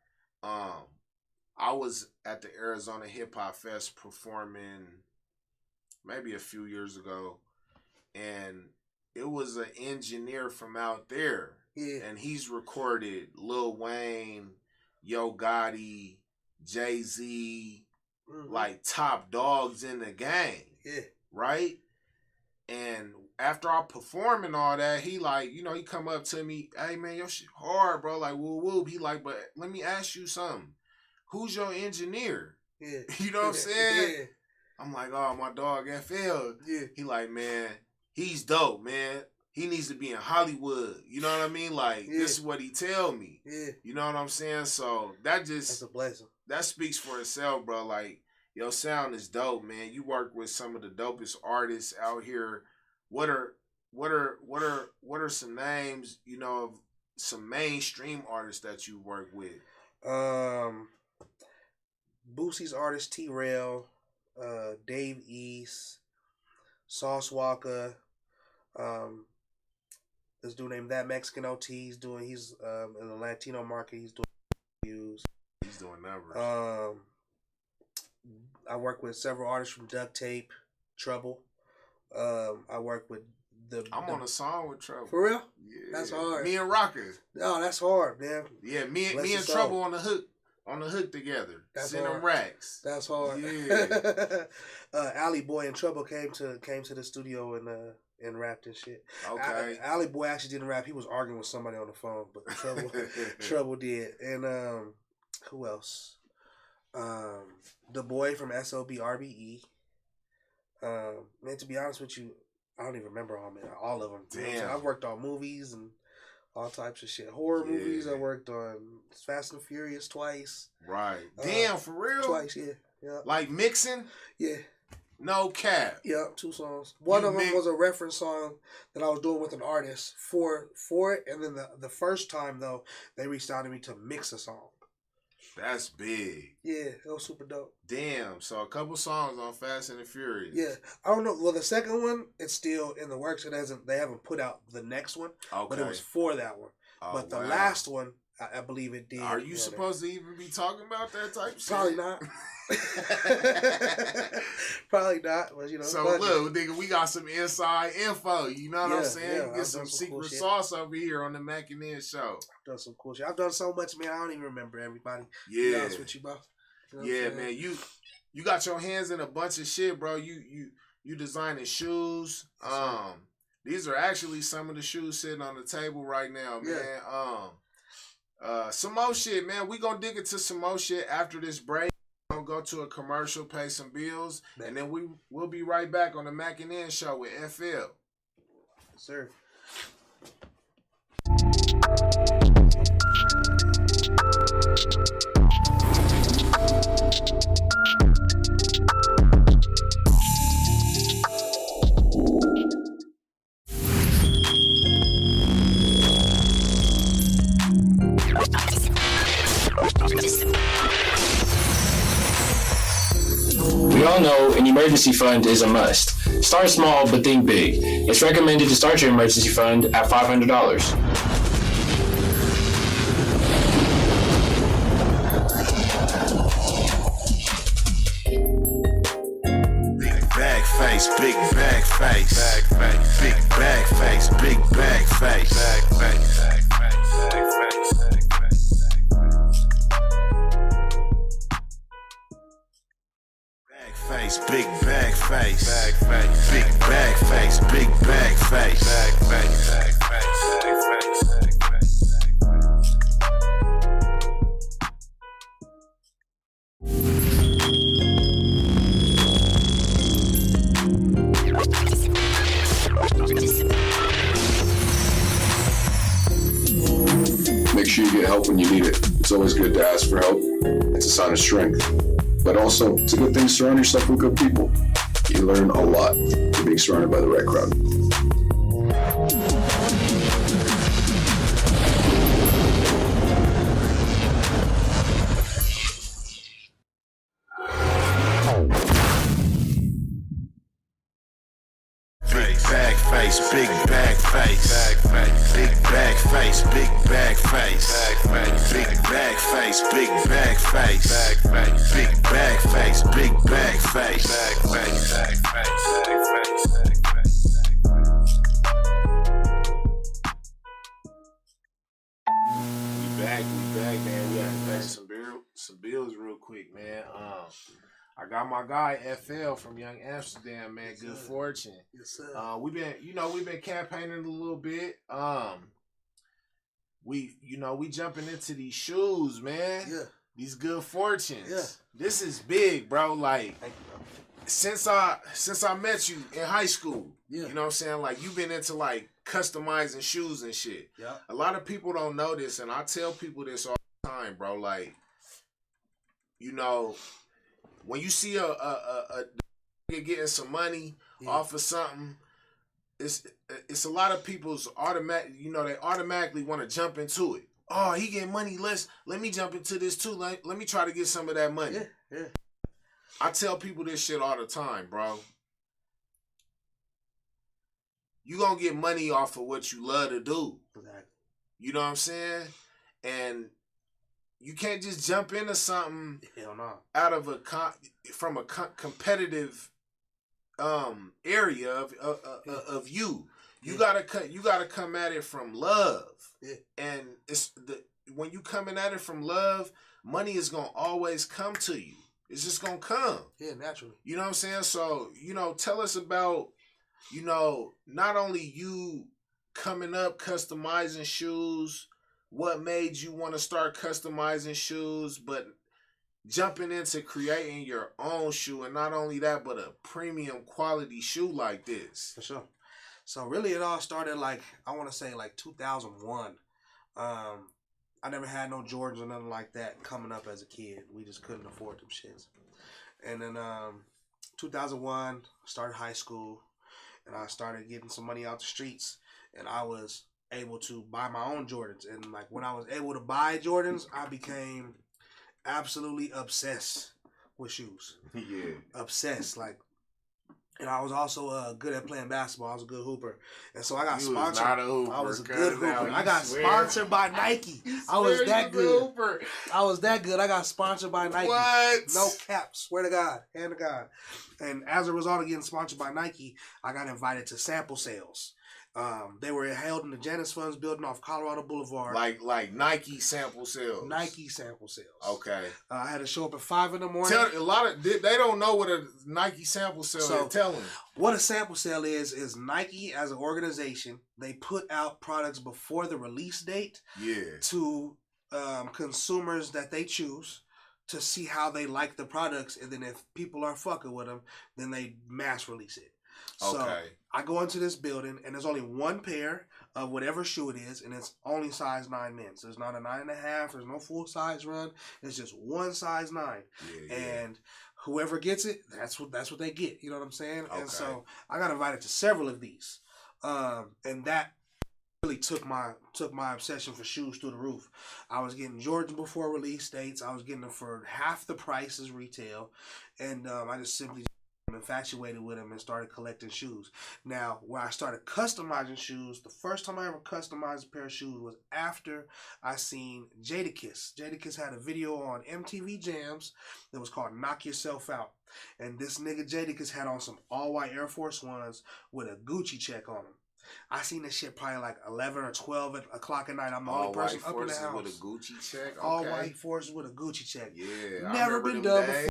I was at the Arizona Hip Hop Fest performing maybe a few years ago, and it was an engineer from out there. Yeah. And he's recorded Lil Wayne, Yo Gotti, Jay-Z, like top dogs in the game. Yeah. Right? And after I perform and all that, he like, you know, he come up to me, hey man, your shit hard, bro. Like, whoop whoop. He like, but let me ask you something. Who's your engineer? Yeah. You know what I'm saying? Yeah. I'm like, oh, my dog FL. Yeah. He like, man, he's dope, man. He needs to be in Hollywood. You know what I mean? Like, this is what he tell me. Yeah. You know what I'm saying? So that's a blessing. That speaks for itself, bro. Like, your sound is dope, man. You work with some of the dopest artists out here. What are some names, you know, of some mainstream artists that you work with? Boosie's artist T-Rail, Dave East, Sauce Walker, this dude named That Mexican OT. He's in the Latino market. He's doing views. He's doing numbers. I work with several artists from Duct Tape, Trouble. I work with I'm on a song with Trouble. For real? Yeah. That's hard. Me and Rockers. Oh, that's hard, man. Yeah, me and Trouble on the hook together. That's Send them hard. racks. That's hard. Yeah. Alley Boy and Trouble came to the studio and rapped and shit. Okay. Alley Boy actually didn't rap. He was arguing with somebody on the phone, but Trouble did. And who else? The boy from SOB RBE. Man, to be honest with you, I don't even remember all of them. Damn. I've worked on movies and all types of shit. Horror movies. I worked on Fast and Furious twice. Right. Damn, for real? Twice, yeah. Like mixing? Yeah. No cap. Yeah, 2 songs. One of them was a reference song that I was doing with an artist for it, and then the first time though, they reached out to me to mix a song. That's big. Yeah, it was super dope. Damn, so a couple songs on Fast and the Furious. Yeah, I don't know. Well, the second one, it's still in the works. They haven't put out the next one, but it was for that one. But the last one, I believe it did. Are you supposed to even be talking about that type of shit? Probably not. Probably not, but you know. So look, nigga, we got some inside info. You know what I'm saying? Yeah, get some secret sauce over here on the Mackin In show. I've done some cool shit. I've done so much, man. I don't even remember everybody. Yeah, to be honest with you, bro. You know yeah, man. You got your hands in a bunch of shit, bro. You designing shoes. These are actually some of the shoes sitting on the table right now, man. Some more shit, man. We gonna dig into some more shit after this break. We're gonna go to a commercial, pay some bills, and then we'll be right back on the Mackin In show with FL. Yes, sir. We all know an emergency fund is a must. Start small, but think big. It's recommended to start your emergency fund at $500. Face, big bag face, big bag face, big bag face, face, big bag face, big bag face, big bag face, Make sure you get help when you need it. It's always good to ask for help. It's a sign of strength. But also, it's a good thing to surround yourself with good people. You learn a lot from being surrounded by the right crowd. bag face, big bag face, big bag face, big bag face, big bag face, big bag face, big bag face, big bag face. We back, man. We gotta pay some bills real quick, man. I got my guy FL from Young Amsterdam, man. Yes, Good sir. fortune. Yes, sir. We've been campaigning a little bit. We jumping into these shoes, man. Yeah. These good fortunes. Yeah. This is big, bro. Like, Thank you, bro. since I met you in high school, Yeah. you know what I'm saying? Like, you've been into like customizing shoes and shit. Yeah. A lot of people don't know this, and I tell people this all the time, bro. Like, when you see a nigga getting some money off of something, it's a lot of people's automatic. They automatically want to jump into it. Oh, he getting money. Let me jump into this too. Let me try to get some of that money. Yeah. I tell people this shit all the time, bro. You gonna get money off of what you love to do. Exactly. You know what I'm saying? And you can't just jump into something Hell no. out of from a competitive area of you. You gotta come at it from love. Yeah. And when you coming at it from love, money is gonna always come to you. It's just gonna come. Yeah, naturally. You know what I'm saying? So, tell us about, not only you coming up customizing shoes, what made you want to start customizing shoes, but jumping into creating your own shoe, and not only that, but a premium quality shoe like this. For sure. So really it all started like 2001. I never had no Jordans or nothing like that coming up as a kid. We just couldn't afford them shits. And then 2001, I started high school, and I started getting some money out the streets, and I was able to buy my own Jordans. And like when I was able to buy Jordans, I became absolutely obsessed with shoes. Yeah. Obsessed. And I was also good at playing basketball. I was a good hooper. And so I got You sponsored. was not a hooper, I was a good now hooper. you I got swear. sponsored by Nike. I was that good. I was that good. I got sponsored by Nike. What? No cap. Swear to God. Hand to God. And as a result of getting sponsored by Nike, I got invited to sample sales. They were held in the Janus Funds building off Colorado Boulevard. Like Nike sample sales. Nike sample sales. Okay. I had to show up at 5 in the morning. They don't know what a Nike sample sale is. Tell them. What a sample sale is Nike as an organization, they put out products before the release date to consumers that they choose to see how they like the products, and then if people are fucking with them, then they mass release it. So I go into this building, and there's only one pair of whatever shoe it is, and it's only size 9 men's. There's not a 9.5. There's no full size run. It's just one size 9. And whoever gets it, that's what they get. You know what I'm saying? And so I got invited to several of these, and that really took my obsession for shoes through the roof. I was getting Jordans before release dates. I was getting them for half the price as retail, and I just simply infatuated with them and started collecting shoes. Now, where I started customizing shoes, the first time I ever customized a pair of shoes was after I seen Jadakiss. Jadakiss had a video on MTV Jams that was called Knock Yourself Out. And this nigga Jadakiss had on some all-white Air Force Ones with a Gucci check on them. I seen this shit probably like 11 or 12 o'clock at night. I'm the only person up in the house. With a Gucci check? All white forces with a Gucci check. Yeah. Never been done before.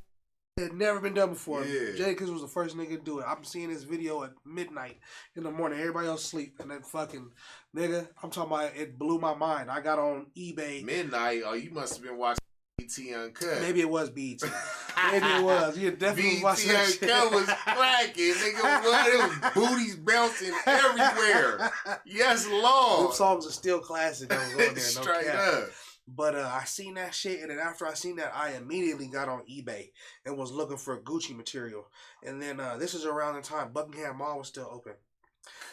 It had never been done before. Yeah. Jadakiss was the first nigga to do it. I'm seeing this video at midnight in the morning. Everybody else sleep. And then fucking nigga, I'm talking about, it blew my mind. I got on eBay. Midnight? Oh, you must have been watching BT Uncut. Maybe it was BT. Maybe it was. You definitely was watching that shit. BT Uncut was cracking. Nigga, what? It was booties bouncing everywhere. Yes, Lord. Them songs are still classic. That was on there. No Straight cap. up. But I seen that shit, and then after I seen that, I immediately got on eBay and was looking for Gucci material. And then this is around the time Buckingham Mall was still open.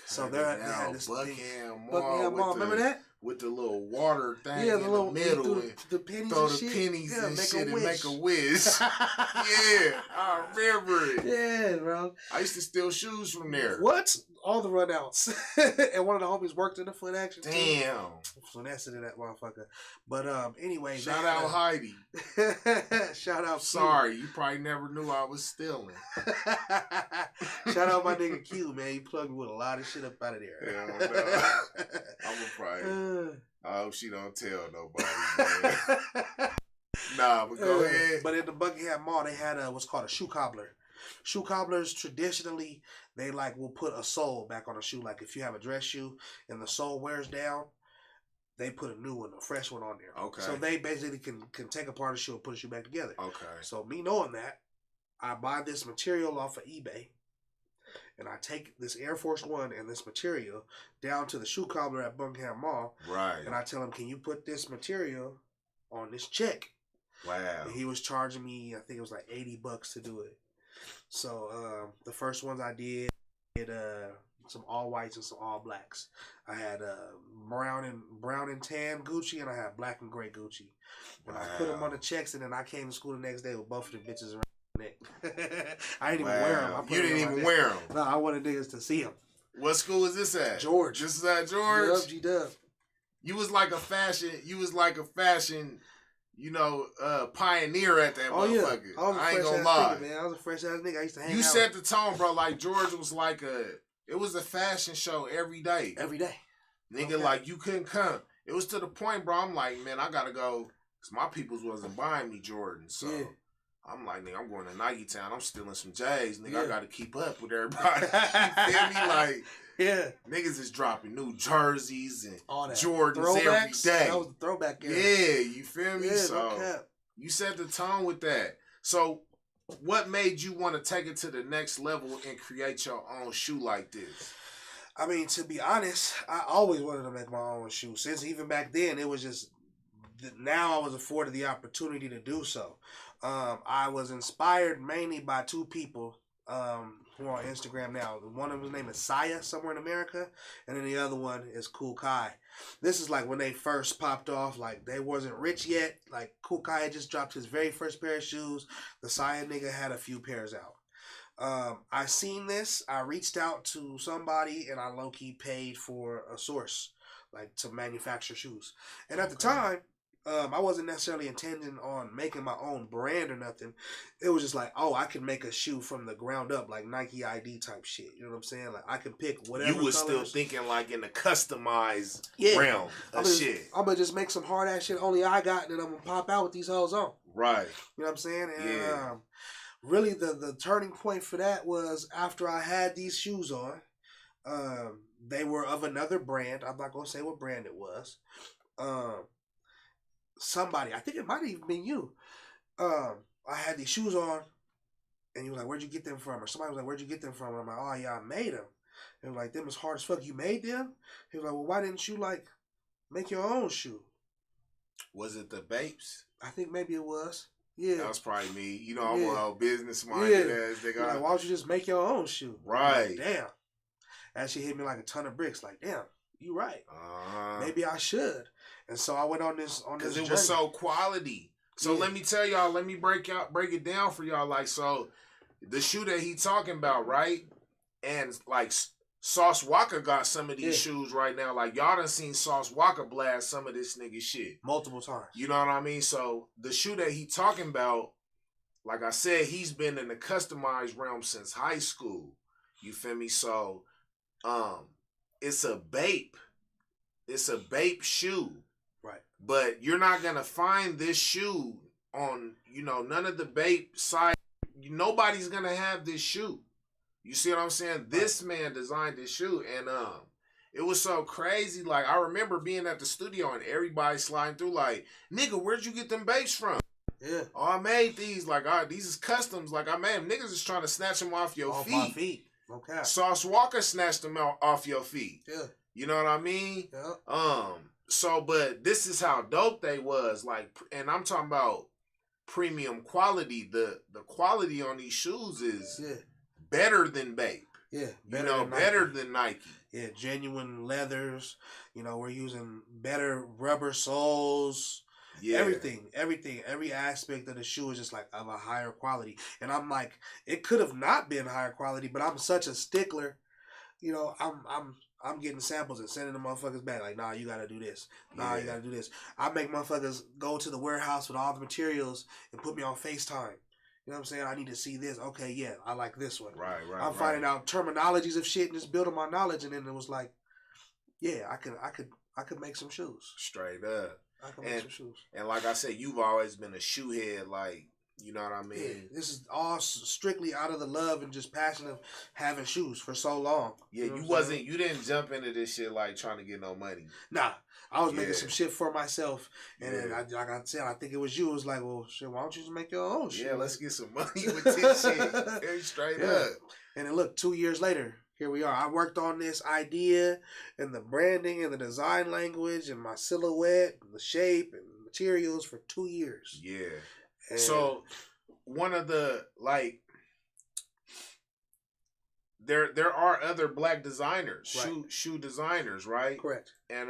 So they had this Buckingham Mall, remember that? With the little water thing Yeah, in the little the middle. the pennies throw and the shit. pennies Yeah, and make shit a and make wish. a wish. Yeah, I remember it. Yeah, bro. I used to steal shoes from there. What? All the runouts. And one of the homies worked in the foot action. Damn. So that's it in that motherfucker. But anyway. Shout out Heidi. Shout out Q. Sorry, you probably never knew I was stealing. Shout out my nigga Q, man. He plugged me with a lot of shit up out of there. Yeah, no. I'm a probably. I hope she don't tell nobody, man. Nah, but go ahead. But in the Buckingham Mall, they had what's called a shoe cobbler. Shoe cobblers traditionally they like will put a sole back on a shoe. Like if you have a dress shoe and the sole wears down, they put a new one, a fresh one on there. Okay. So they basically can take apart a shoe and put a shoe back together. Okay. So me knowing that, I buy this material off of eBay, and I take this Air Force One and this material down to the shoe cobbler at Buckingham Mall. Right. And I tell him, can you put this material on this check? Wow. And he was charging me, I think it was like $80 to do it. So the first ones I did some all whites and some all blacks. I had brown and tan Gucci, and I had black and gray Gucci. And I put them on the checks, and then I came to school the next day with both of the bitches around my neck. I didn't even wear them. You didn't even wear them. No, I wanted niggas to see them. What school is this at? George. This is at George. G-Dub. You was like a fashion. Pioneer at that motherfucker. Yeah. I ain't gonna lie. Nigga, man. I was a fresh ass nigga. I used to hang out. You set the tone, bro. Like George was like it was a fashion show every day. Every day. Nigga, Okay. like you couldn't come. It was to the point, bro. I'm like, man, I gotta go. Cause my peoples wasn't buying me Jordan. So Yeah. I'm like, nigga, I'm going to Nike Town. I'm stealing some J's. Nigga, Yeah. I gotta keep up with everybody. You feel me? Like, yeah. niggas is dropping new jerseys and All that. Jordans every Throwbacks? day. That was the throwback era. Yeah, you feel me? Yeah, So no cap. you set the tone with that. So what made you want to take it to the next level and create your own shoe like this? I mean, to be honest, I always wanted to make my own shoe. Since even back then, it was just, now I was afforded the opportunity to do so. I was inspired mainly by two people who are on Instagram now. One of them name is Saya, somewhere in America, and then the other one is Cool Kai. This is like when they first popped off. Like they wasn't rich yet. Like Cool Kai had just dropped his very first pair of shoes. The Saya nigga had a few pairs out. I seen this. I reached out to somebody and I low-key paid for a source, like to manufacture shoes. And at the time, I wasn't necessarily intending on making my own brand or nothing. It was just like, oh, I can make a shoe from the ground up, like Nike ID type shit. You know what I'm saying? Like I can pick whatever. You was still colors. thinking like in the customized Yeah. realm of shit. I'm gonna just make some hard ass shit only I got, and then I'm gonna pop out with these hoes on. Right. You know what I'm saying? And Yeah. really the turning point for that was after I had these shoes on. They were of another brand. I'm not gonna say what brand it was. Somebody, I think it might have even been you. I had these shoes on, and you was like, "Where'd you get them from?" Or somebody was like, "Where'd you get them from?" And I'm like, "Oh yeah, I made them." And like, "Them as hard as fuck. You made them?" He was like, "Well, why didn't you like make your own shoe?" Was it the Bapes? I think maybe it was. Yeah. That was probably me. You know, I'm Yeah. a business minded ass He was nigga. like, why don't you just make your own shoe? Right. Like, damn. That shit hit me like a ton of bricks. Like, damn, you right. Uh-huh. Maybe I should. And so I went on this Because it journey. was so quality. So Yeah. let me tell y'all, let me break it down for y'all. Like, so the shoe that he talking about, right? And like Sauce Walker got some of these shoes right now. Like y'all done seen Sauce Walker blast some of this nigga shit multiple times. You know what I mean? So the shoe that he talking about, like I said, he's been in the customized realm since high school. You feel me? So it's a Bape. It's a Bape shoe. Right. But you're not gonna find this shoe on, none of the Bape side. Nobody's gonna have this shoe. You see what I'm saying? This man designed this shoe, and it was so crazy. Like I remember being at the studio and everybody sliding through, like, nigga, where'd you get them Bapes from? Yeah. Oh, I made these. Like, these is customs. Like, I made them. Niggas is trying to snatch them off your feet. My feet. Okay. Sauce Walker snatched them off your feet. Yeah. You know what I mean? Yeah. So, but this is how dope they was. Like, and I'm talking about premium quality. The quality on these shoes is better than Bape. Yeah. Better than Nike. Yeah, genuine leathers. We're using better rubber soles. Yeah. Every aspect of the shoe is just like of a higher quality. And I'm like, it could have not been higher quality, but I'm such a stickler. I'm getting samples and sending the motherfuckers back. Like, nah, you gotta do this. Nah, you gotta do this. I make motherfuckers go to the warehouse with all the materials and put me on FaceTime. You know what I'm saying? I need to see this. Okay, yeah, I like this one. Right. I'm finding out terminologies of shit and just building my knowledge, and then it was like, yeah, I could make some shoes. Straight up. I can make some shoes. And like I said, you've always been a shoe head, like, you know what I mean? Yeah, this is all strictly out of the love and just passion of having shoes for so long. Yeah, you know you didn't jump into this shit like trying to get no money. Nah, I was making some shit for myself, and then like I said, I think it was you. It was like, well, shit, why don't you just make your own shit? Yeah, let's get some money with this shit. Very straight up. And then look, 2 years later, here we are. I worked on this idea and the branding and the design language and my silhouette and the shape and materials for 2 years. Yeah. And so one of the there are other black designers, right. shoe designers, right? Correct. And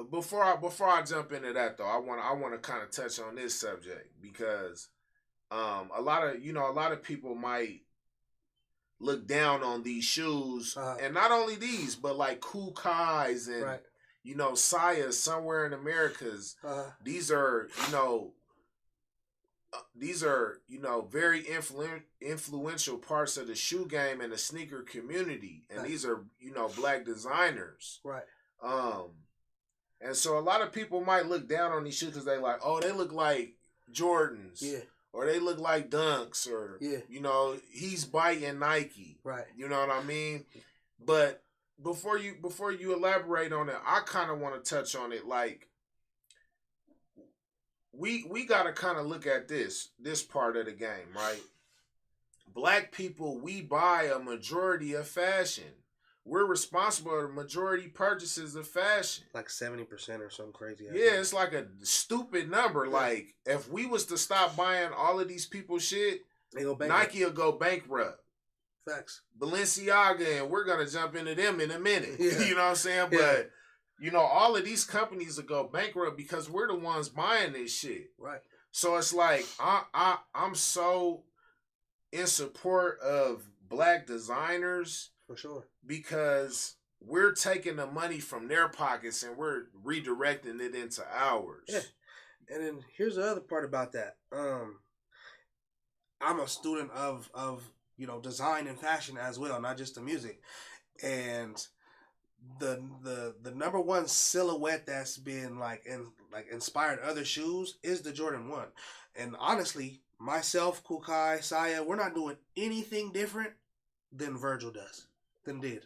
before I jump into that though, I want to kind of touch on this subject because a lot of people might look down on these shoes, and not only these, but like Kukais and right. Sayas somewhere in Americas. These are very influential parts of the shoe game and the sneaker community, and these are black designers, right? And so a lot of people might look down on these shoes because they like, oh, they look like Jordans, yeah, or they look like Dunks, or he's biting Nike, right? You know what I mean? But before you elaborate on it, I kind of want to touch on it. Like, we got to kind of look at this part of the game, right? Black people, we buy a majority of fashion. We're responsible for the majority purchases of fashion. Like 70% or something crazy. Yeah, it's like a stupid number. Yeah. Like, if we was to stop buying all of these people shit, Nike will go bankrupt. Facts. Balenciaga, and we're going to jump into them in a minute. Yeah. You know what I'm saying? Yeah. But, all of these companies will go bankrupt because we're the ones buying this shit. Right. So it's like, I'm so in support of black designers. For sure. Because we're taking the money from their pockets and we're redirecting it into ours. Yeah. And then here's the other part about that. I'm a student of design and fashion as well, not just the music. And the number one silhouette that's been inspired other shoes is the Jordan 1. And honestly, myself, Kukai, Saya, we're not doing anything different than Virgil did.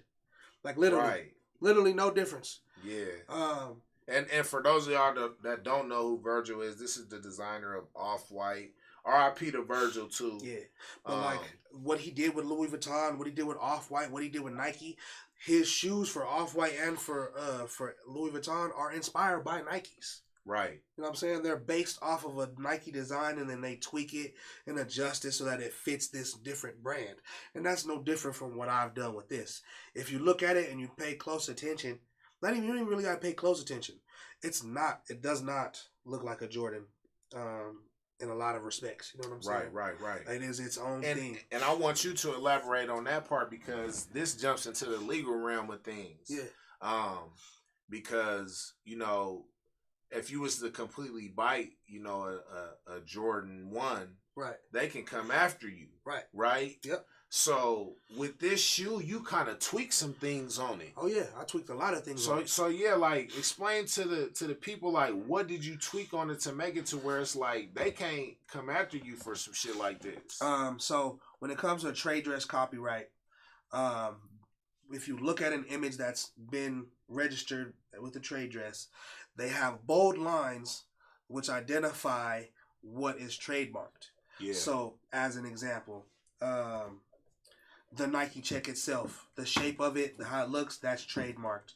Like literally no difference. Yeah. And for those of y'all that don't know who Virgil is, this is the designer of Off-White. R.I.P. to Virgil too. Yeah. But what he did with Louis Vuitton, what he did with Off-White, what he did with Nike, his shoes for Off-White and for Louis Vuitton are inspired by Nikes. Right. You know what I'm saying? They're based off of a Nike design and then they tweak it and adjust it so that it fits this different brand. And that's no different from what I've done with this. If you look at it and you pay close attention, you don't even really gotta pay close attention. It does not look like a Jordan in a lot of respects. You know what I'm saying? Right. It is its own thing. And I want you to elaborate on that part because this jumps into the legal realm of things. Yeah. Because, if you was to completely bite, a Jordan 1, right, they can come after you. Right? Yep. So with this shoe, you kind of tweak some things on it. Oh yeah, I tweaked a lot of things on it. So yeah, like explain to the people like what did you tweak on it to make it to where it's like they can't come after you for some shit like this. So when it comes to trade dress copyright, if you look at an image that's been registered with the trade dress, they have bold lines which identify what is trademarked. Yeah. So as an example, the Nike check itself, the shape of it, how it looks, that's trademarked.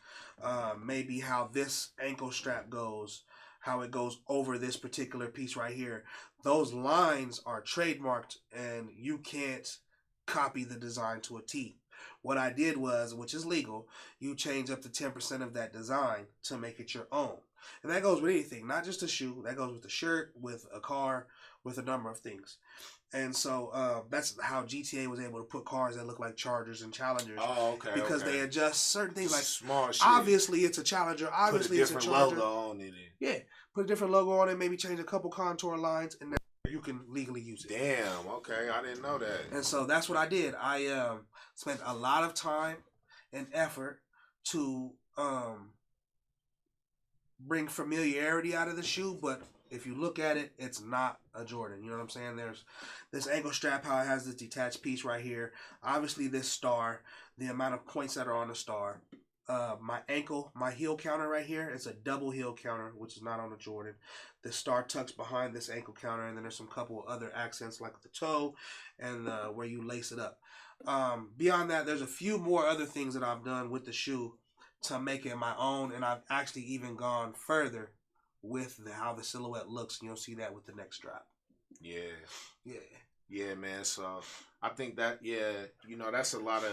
Maybe how this ankle strap goes, how it goes over this particular piece right here. Those lines are trademarked and you can't copy the design to a T. What I did was, which is legal, you change up to 10% of that design to make it your own. And that goes with anything, not just a shoe. That goes with a shirt, with a car, with a number of things. And so that's how GTA was able to put cars that look like Chargers and Challengers. Oh, okay. Because they adjust certain things like small shit. Obviously it's a Challenger. Obviously it's a Charger. Put a different logo on it. Yeah, put a different logo on it. Maybe change a couple contour lines, and then you can legally use it. Damn. Okay, I didn't know that. And so that's what I did. I spent a lot of time and effort to bring familiarity out of the shoe, but if you look at it, it's not a Jordan. You know what I'm saying? There's this ankle strap, how it has this detached piece right here. Obviously, this star, the amount of points that are on the star. My heel counter right here, it's a double heel counter, which is not on the Jordan. The star tucks behind this ankle counter, and then there's some couple other accents like the toe and where you lace it up. Beyond that, there's a few more other things that I've done with the shoe to make it my own, and I've actually even gone further with how the silhouette looks, and you'll see that with the neck strap. Yeah, man. So I think that, that's a lot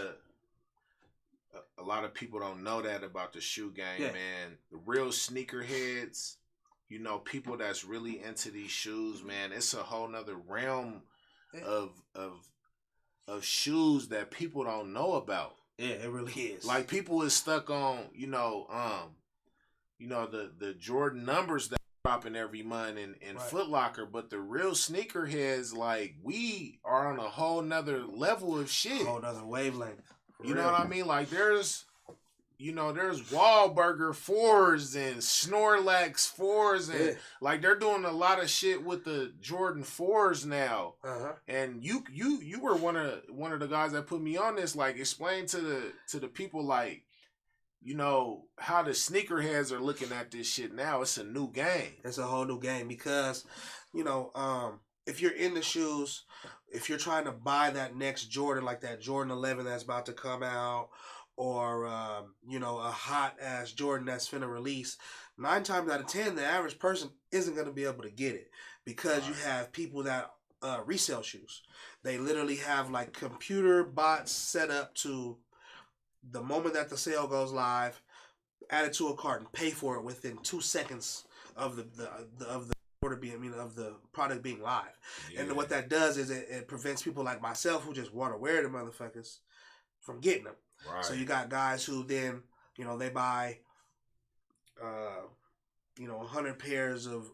of people don't know that about the shoe game, man. The real sneakerheads, people that's really into these shoes, man. It's a whole nother realm of shoes that people don't know about. Yeah, it really is. Like, people is stuck on, the Jordan numbers that are dropping every month in Foot Locker, but the real sneakerheads, like, we are on a whole nother level of shit. A whole nother wavelength. You know what I mean? Like, there's Wahlburger 4s and Snorlax 4s, and like, they're doing a lot of shit with the Jordan 4s now. And you were one of the guys that put me on this. Like, explain to the people, like, how the sneakerheads are looking at this shit now. It's a new game. It's a whole new game because, if you're in the shoes, if you're trying to buy that next Jordan, like that Jordan 11 that's about to come out, or, a hot-ass Jordan that's finna release, 9 times out of 10, the average person isn't going to be able to get it because you have people that resell shoes. They literally have, like, computer bots set up to, the moment that the sale goes live, add it to a cart and pay for it within 2 seconds of the product being live. And what that does is it prevents people like myself who just want to wear the motherfuckers from getting them. So you got guys who then, they buy 100 pairs of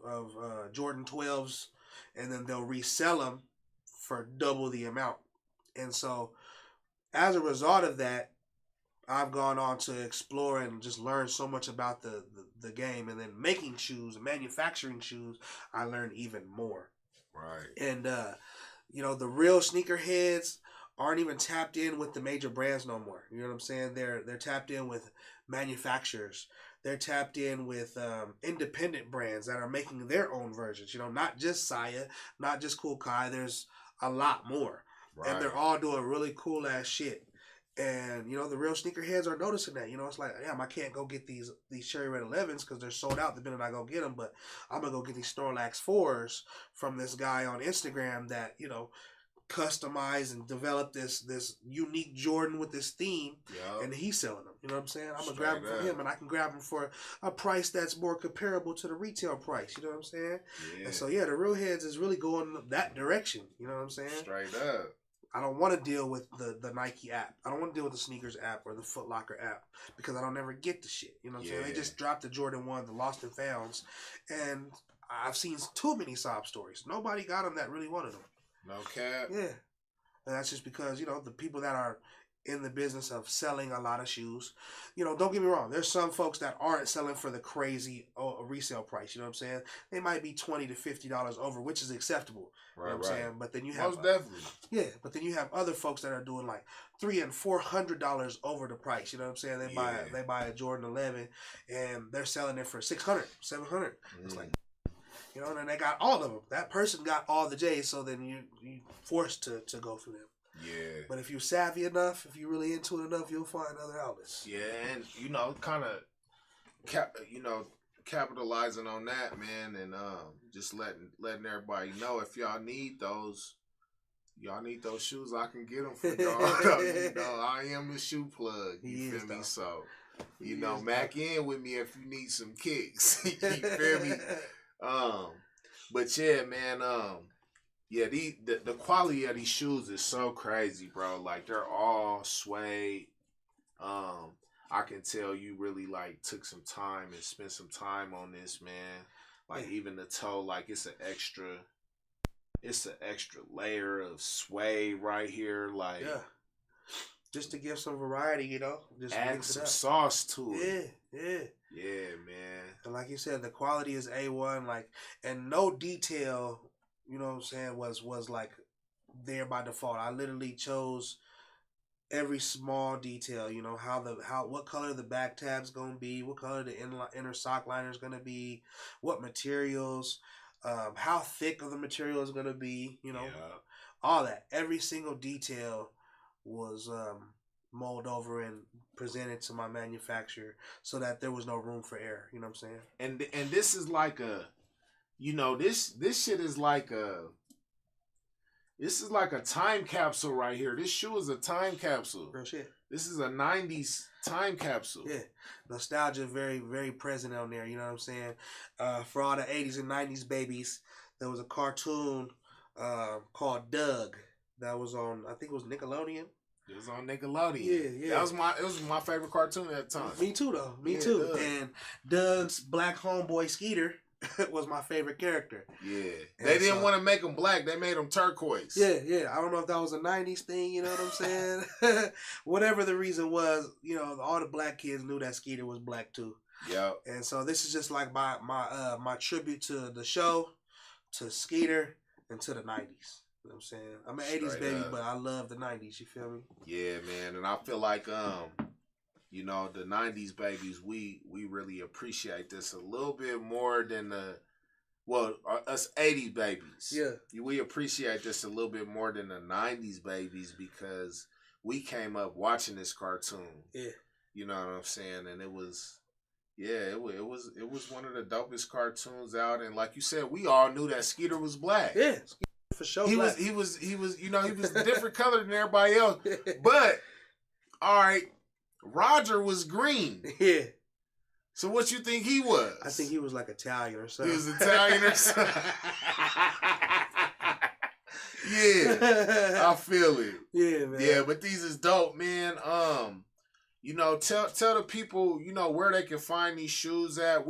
Jordan 12s, and then they'll resell them for double the amount. And so as a result of that, I've gone on to explore and just learn so much about the game, and then making shoes and manufacturing shoes, I learned even more. And the real sneakerheads aren't even tapped in with the major brands no more. You know what I'm saying? They're tapped in with manufacturers. They're tapped in with independent brands that are making their own versions. Not just Saya, not just Cool Kai. There's a lot more, and they're all doing really cool ass shit. And, the real sneakerheads are noticing that. It's like, damn, I can't go get these Cherry Red 11s because they're sold out the minute I go get them. But I'm going to go get these Snorlax 4s from this guy on Instagram that, customized and developed this unique Jordan with this theme. And he's selling them. You know what I'm saying? I'm going to grab them from him, and I can grab them for a price that's more comparable to the retail price. You know what I'm saying? And so, the real heads is really going that direction. You know what I'm saying? Straight up. I don't want to deal with the Nike app. I don't want to deal with the sneakers app or the Foot Locker app because I don't ever get the shit. You know what I'm saying? They just dropped the Jordan 1, the Lost and Founds, and I've seen too many sob stories. Nobody got them that really wanted them. No cap. Yeah. And that's just because, the people that are in the business of selling a lot of shoes, don't get me wrong. There's some folks that aren't selling for the crazy resale price. You know what I'm saying? They might be $20 to $50 over, which is acceptable. You know what I'm saying? But then you have most definitely. Yeah, but then you have other folks that are doing like $300 and $400 over the price. You know what I'm saying? They buy a Jordan 11 and they're selling it for $600, $700. It's like, and then they got all of them. That person got all the J's, so then you forced to go through them. Yeah. But if you're savvy enough, if you're really into it enough, you'll find other outlets. Yeah, and kind of, capitalizing on that, man, and just letting everybody know if y'all need those shoes, I can get them for y'all. I am the shoe plug. You feel me? So, Mack in with me if you need some kicks. You feel me? But yeah, man, the quality of these shoes is so crazy, bro. Like, they're all suede. I can tell you really like took some time and spent some time on this, man. Like, even the toe, like, it's an extra layer of suede right here. Like, just to give some variety, just add some sauce to it. Yeah. Yeah, man. And like you said, the quality is A1, like, and no detail, you know what I'm saying, was like there by default. I literally chose every small detail, you know, what color the back tab's gonna be, what color the inner sock liner's gonna be, what materials, how thick of the material is gonna be, you know, all that. Every single detail was mulled over and presented to my manufacturer so that there was no room for error. You know what I'm saying? And this is like a, you know, this shit is like a. This is like a time capsule right here. This shoe is a time capsule. Real shit. This is a 90s time capsule. Yeah. Nostalgia very, very present on there. You know what I'm saying? For all the 80s and 90s babies, there was a cartoon called Doug that was on, I think it was Nickelodeon. It was on Nickelodeon. Yeah. It was my favorite cartoon at the time. Me too, though. Me too. Doug. And Doug's black homeboy Skeeter was my favorite character. Yeah. And They didn't want to make him black. They made him turquoise. Yeah. I don't know if that was a 90s thing, you know what I'm saying? Whatever the reason was, you know, all the black kids knew that Skeeter was black too. Yep. And so this is just like my tribute to the show, to Skeeter, and to the 90s. You know what I'm saying? I'm an 80s baby, but I love the 90s, you feel me? Yeah, man. And I feel like you know, the 90s babies, we really appreciate this a little bit more than us 80s babies. Yeah. We appreciate this a little bit more than the 90s babies because we came up watching this cartoon. Yeah. You know what I'm saying? And it was one of the dopest cartoons out. And like you said, we all knew that Skeeter was black. Yeah, for sure. He was, you know, he was a different color than everybody else. But, all right, Roger was green. Yeah. So what you think he was? I think he was like Italian or something. He was Italian or something. Yeah, I feel it. Yeah, man. Yeah, but these is dope, man. You know, tell the people, you know, where they can find these shoes at.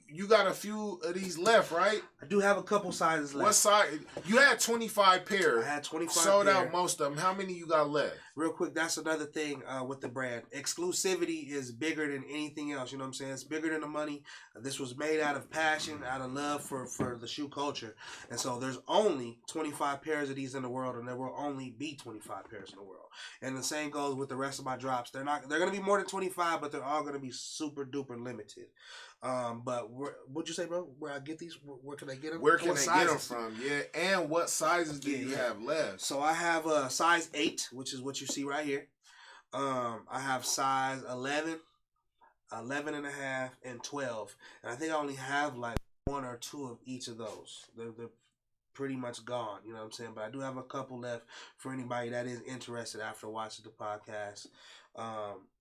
You got a few of these left, right? I do have a couple sizes left. What size? You had 25 pairs. I had 25 Sold pair. out most of them. How many you got left? Real quick, that's another thing with the brand. Exclusivity is bigger than anything else. You know what I'm saying? It's bigger than the money. This was made out of passion, out of love for the shoe culture. And so there's only 25 pairs of these in the world, and there will only be 25 pairs in the world. And the same goes with the rest of my drops. They're going to be more than 25, but they're all going to be super duper limited. But what'd you say, bro? Where I get these? Where can I get them? Where can they get them from? Yeah, and what sizes do you have left? So I have a size 8, which is what you see right here. I have size 11, 11 and a half, and 12. And I think I only have like 1 or 2 of each of those. They're pretty much gone, you know what I'm saying? But I do have a couple left for anybody that is interested after watching the podcast.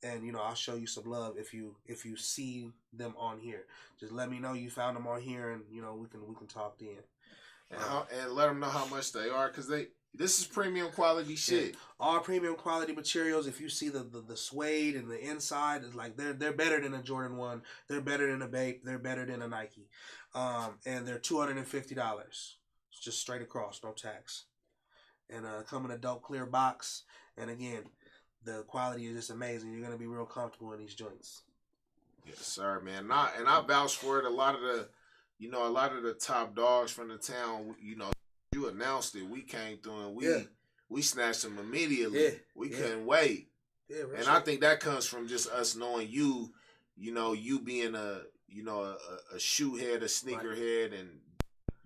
And you know, I'll show you some love if you see them on here. Just let me know you found them on here, and you know we can talk then. And let them know how much they are, because this is premium quality shit. Yeah. All premium quality materials. If you see the suede and the inside, is like they're better than a Jordan 1. They're better than a Bape. They're better than a Nike. And they're $250. Just straight across, no tax. And come in a dope clear box. And again, the quality is just amazing. You're gonna be real comfortable in these joints. Yes, sir, man. And I vouch for it. A lot of the top dogs from the town, you know, you announced it. We came through and we snatched them immediately. Yeah. We couldn't wait. Yeah, and I think that comes from just us knowing you know, you being a shoe head, a sneaker head, and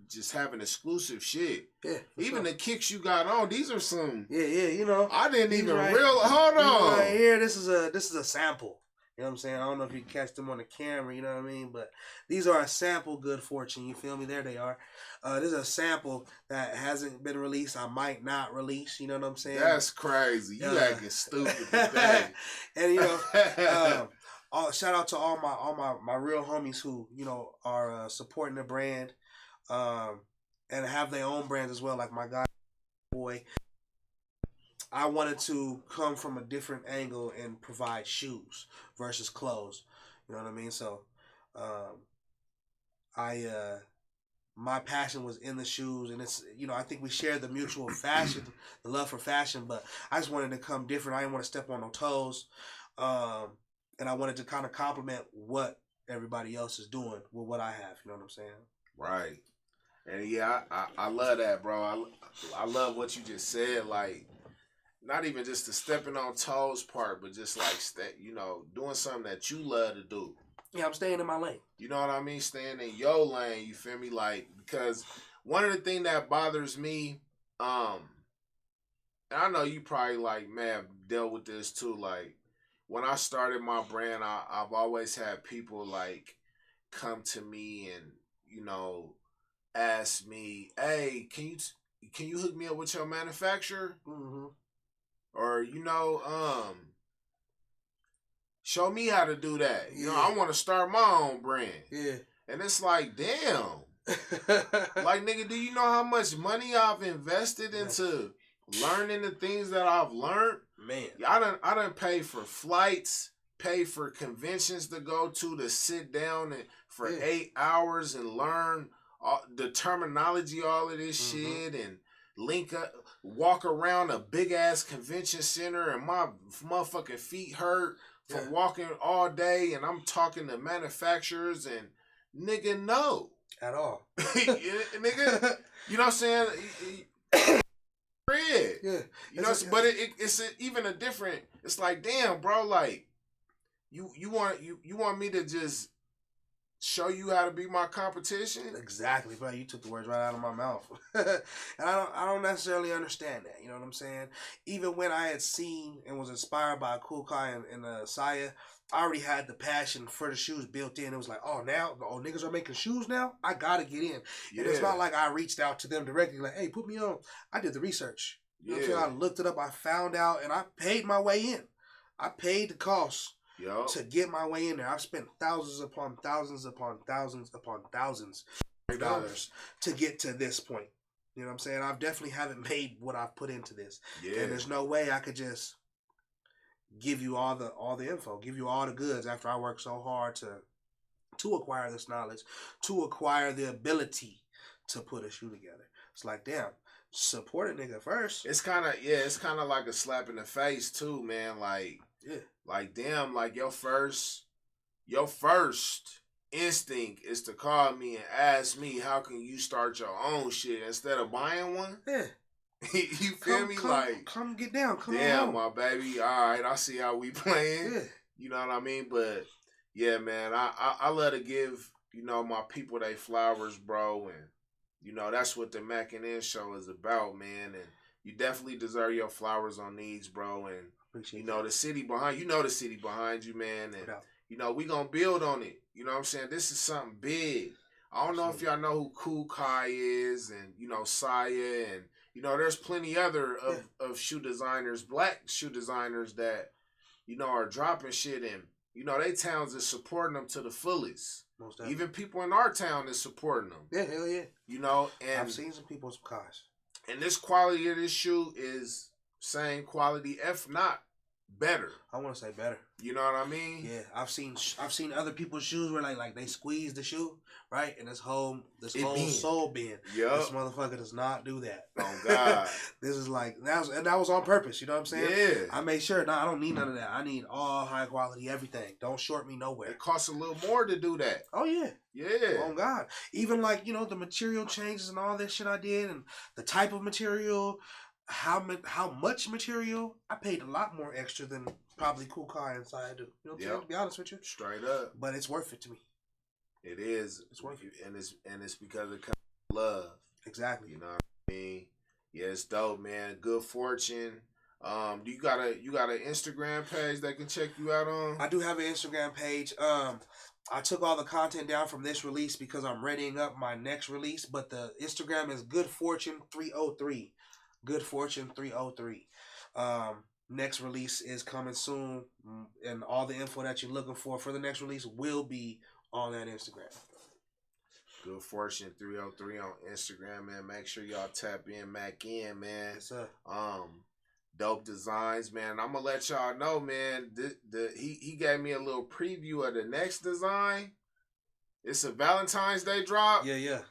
just having exclusive shit. Yeah. Even the kicks you got on, these are some. Yeah, you know. I didn't even right, hold on. Right here, this is a sample. You know what I'm saying? I don't know if you catch them on the camera, you know what I mean? But these are a sample, good fortune. You feel me? There they are. This is a sample that hasn't been released. I might not release, you know what I'm saying? That's crazy. You acting stupid today. And you know, shout out to all my real homies who, you know, are supporting the brand. And have their own brands as well, like my guy boy. I wanted to come from a different angle and provide shoes versus clothes. You know what I mean? So my passion was in the shoes, and it's, you know, I think we share the mutual fashion, the love for fashion, but I just wanted to come different. I didn't want to step on no toes. and I wanted to kind of complement what everybody else is doing with what I have. You know what I'm saying? Right. And yeah, I love that, bro. I love what you just said. Like, not even just the stepping on toes part, but just like doing something that you love to do. Yeah, I'm staying in my lane. You know what I mean? Staying in your lane. You feel me? Like, because one of the things that bothers me, and I know you probably like may have dealt with this too. Like, when I started my brand, I've always had people like come to me and ask me, "Hey, can you hook me up with your manufacturer?" Mm-hmm. Or show me how to do that. You know, I want to start my own brand. Yeah. And it's like, damn. Like, nigga, do you know how much money I've invested into learning the things that I've learned? Man. I done pay for flights, pay for conventions to go to sit down and for 8 hours and learn the terminology, all of this shit, and walk around a big ass convention center, and my motherfucking feet hurt from walking all day, and I'm talking to manufacturers, and nigga, no. At all. Nigga, you know what I'm saying? Red. Yeah. You know, but it's even a different, it's like, damn, bro, like, you want me to just show you how to be my competition? Exactly, bro. You took the words right out of my mouth. And I don't necessarily understand that. You know what I'm saying? Even when I had seen and was inspired by Cool Kai and Saya, I already had the passion for the shoes built in. It was like, niggas are making shoes now? I gotta get in. Yeah. And it's not like I reached out to them directly like, hey, put me on. I did the research. You know what I'm saying? I looked it up, I found out, and I paid my way in. I paid the cost. To get my way in there. I've spent thousands upon thousands upon thousands upon thousands of dollars to get to this point. You know what I'm saying? I definitely haven't made what I've put into this. Yeah. And there's no way I could just give you all the info, give you all the goods after I worked so hard to acquire this knowledge, to acquire the ability to put a shoe together. It's like, damn, support a nigga first. It's kind of like a slap in the face too, man. Like, yeah. Like, damn, like your first instinct is to call me and ask me how can you start your own shit instead of buying one? Yeah. You feel me? Come get down. Come damn, on. My baby. All right, I see how we playing. Yeah. You know what I mean? But yeah, man, I love to give, my people they flowers, bro, and that's what the MACKIN In show is about, man. And you definitely deserve your flowers on these, bro. And the city behind you, man, and we gonna build on it. You know what I'm saying? This is something big. I don't know if y'all know who Cool Kai is, and Saya, and there's plenty other of shoe designers, black shoe designers that are dropping shit, and they towns is supporting them to the fullest. Even people in our town is supporting them. Yeah, hell yeah. And I've seen some people with some cars. And this quality of this shoe is same quality, if not better. I want to say better. You know what I mean? Yeah, I've seen other people's shoes where like they squeeze the shoe, right? And this whole sole bend. Yep. This motherfucker does not do that. Oh God. This is like that was on purpose. You know what I'm saying? Yeah. I made sure. I don't need none of that. I need all high quality everything. Don't short me nowhere. It costs a little more to do that. Oh yeah. Yeah. Oh God. Even like the material changes and all that shit I did, and the type of material. How much material? I paid a lot more extra than probably Cool Kai and Saya do. You know what I'm saying? To be honest with you, straight up. But it's worth it to me. It is. It's worth it, and it's because of love. Exactly. You know what I mean? Yeah, it's dope, man. Good fortune. Do you got an Instagram page that can check you out on? I do have an Instagram page. I took all the content down from this release because I'm readying up my next release. But the Instagram is Good Fortune 303. Good Fortune 303. Next release is coming soon, and all the info that you're looking for the next release will be on that Instagram. Good Fortune 303 on Instagram, man. Make sure y'all tap in, MACKIN, man. Yes, sir. Dope designs, man. I'm gonna let y'all know, man. He gave me a little preview of the next design. It's a Valentine's Day drop. Yeah.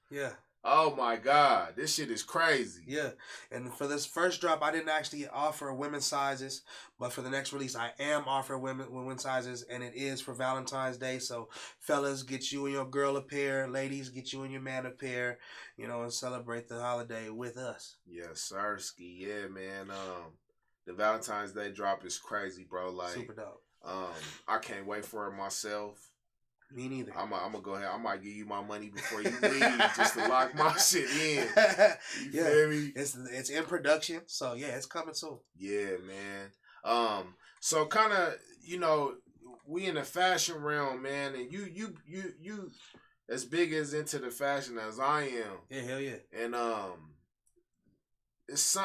Yeah. Oh my God, this shit is crazy. Yeah, and for this first drop, I didn't actually offer women's sizes, but for the next release, I am offering women's sizes, and it is for Valentine's Day. So, fellas, get you and your girl a pair. Ladies, get you and your man a pair. You know, and celebrate the holiday with us. Yes, Sirski. Yeah, man. The Valentine's Day drop is crazy, bro. Like, Super dope. I can't wait for it myself. Me neither. I'm gonna go ahead. I might give you my money before you leave, just to lock my shit in. You Yeah, feel me? it's in production, so yeah, it's coming soon. Yeah, man. So kind of, you know, we in the fashion realm, man, and you as big as into the fashion as I am. Yeah, hell yeah. And it's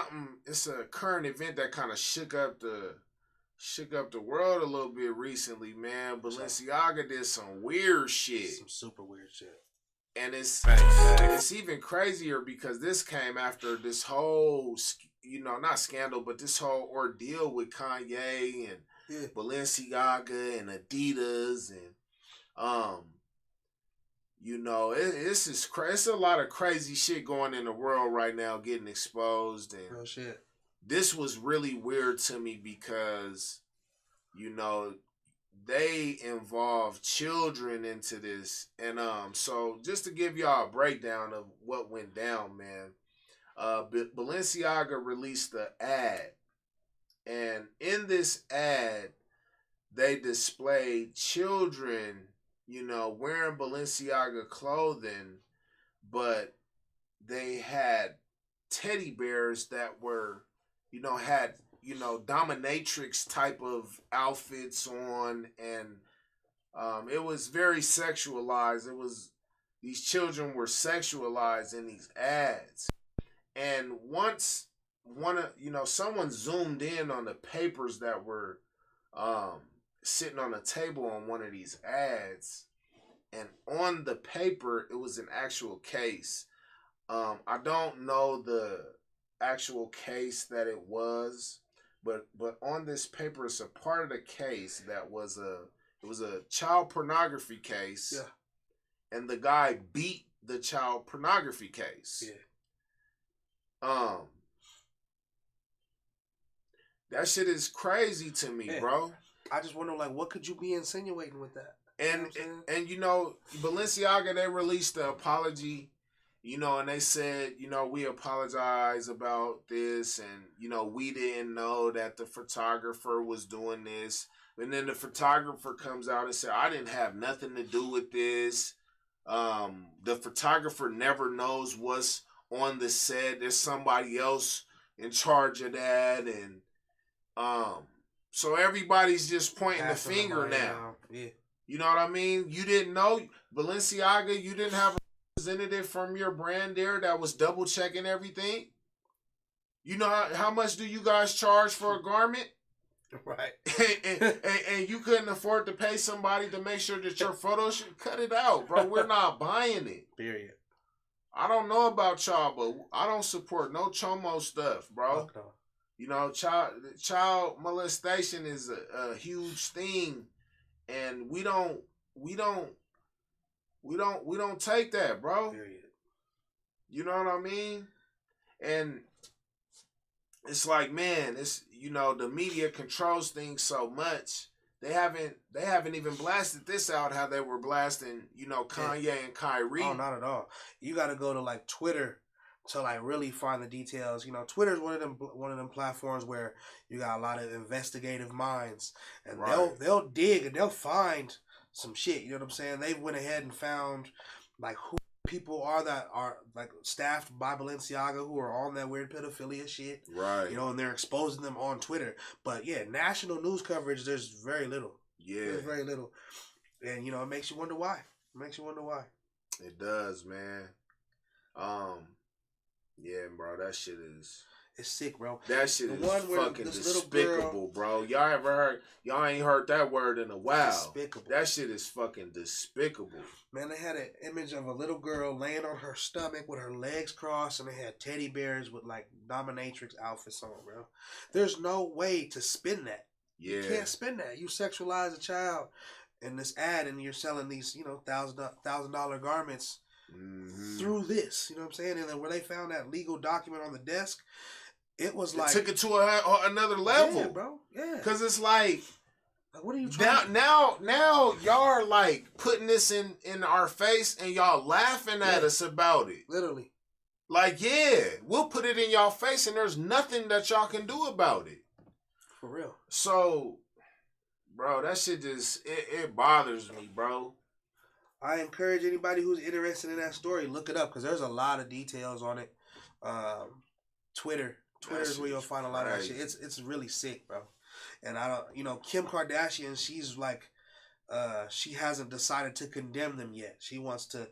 a current event that kind of shook up the world a little bit recently, man. Balenciaga did some weird shit. Some super weird shit. And it's even crazier because this came after this whole, you know, not scandal, but this whole ordeal with Kanye and Balenciaga and Adidas and you know, it's a lot of crazy shit going in the world right now getting exposed. And real shit. This was really weird to me because, you know, they involve children into this. And so just to give y'all a breakdown of what went down, man, Balenciaga released the ad. And in this ad, they displayed children, you know, wearing Balenciaga clothing, but they had teddy bears that were, you know, had, you know, dominatrix type of outfits on, and it was very sexualized. These children were sexualized in these ads. And once someone zoomed in on the papers that were sitting on a table on one of these ads, and on the paper it was an actual case. I don't know the actual case that it was, but on this paper it's a part of the case that was a child pornography case. Yeah. And the guy beat the child pornography case. Yeah. That shit is crazy to me, bro. I just wonder, like, what could you be insinuating with that? And you know, Balenciaga, they released the apology, you know, and they said, you know, we apologize about this, and, you know, we didn't know that the photographer was doing this. And then the photographer comes out and said, I didn't have nothing to do with this. The photographer never knows what's on the set. There's somebody else in charge of that, and so everybody's just pointing the finger now. Yeah. You know what I mean? You didn't know, Balenciaga, you didn't have a representative from your brand there that was double checking everything. You know how much do you guys charge for a garment? Right. and you couldn't afford to pay somebody to make sure that your photo should cut it out, bro. We're not buying it. Period. I don't know about y'all, but I don't support no chomo stuff, bro. Fuck no. You know, child molestation is a huge thing, and we don't take that, bro. Period. You know what I mean? And it's like, man, it's, you know, the media controls things so much. They haven't even blasted this out how they were blasting, you know, Kanye and Kyrie. Oh, not at all. You got to go to like Twitter to like really find the details. You know, Twitter is one of them platforms where you got a lot of investigative minds, and they'll dig and they'll find some shit. You know what I'm saying? They went ahead and found like who people are that are like staffed by Balenciaga who are on that weird pedophilia shit. Right. You know, and they're exposing them on Twitter. But yeah, national news coverage, there's very little. Yeah. There's very little. And you know, it makes you wonder why. It does, man. Yeah, bro, that shit is... It's sick, bro. That shit is fucking despicable, bro. Y'all ain't heard that word in a while. Despicable. That shit is fucking despicable. Man, they had an image of a little girl laying on her stomach with her legs crossed, and they had teddy bears with like dominatrix outfits on, bro. There's no way to spin that. Yeah. You can't spin that. You sexualize a child in this ad, and you're selling these, you know, $1,000 garments through this. You know what I'm saying? And then when they found that legal document on the desk, it was like took it to another level, yeah, bro. Yeah, because it's like what are you trying now y'all are like putting this in our face and y'all laughing at us about it. Literally. Like, yeah, we'll put it in y'all face and there's nothing that y'all can do about it. For real. So, bro, that shit just it bothers me, bro. I encourage anybody who's interested in that story, look it up because there's a lot of details on it. Twitter is where you'll find a lot of that shit. It's really sick, bro. And I don't, Kim Kardashian, she's like, she hasn't decided to condemn them yet. She wants to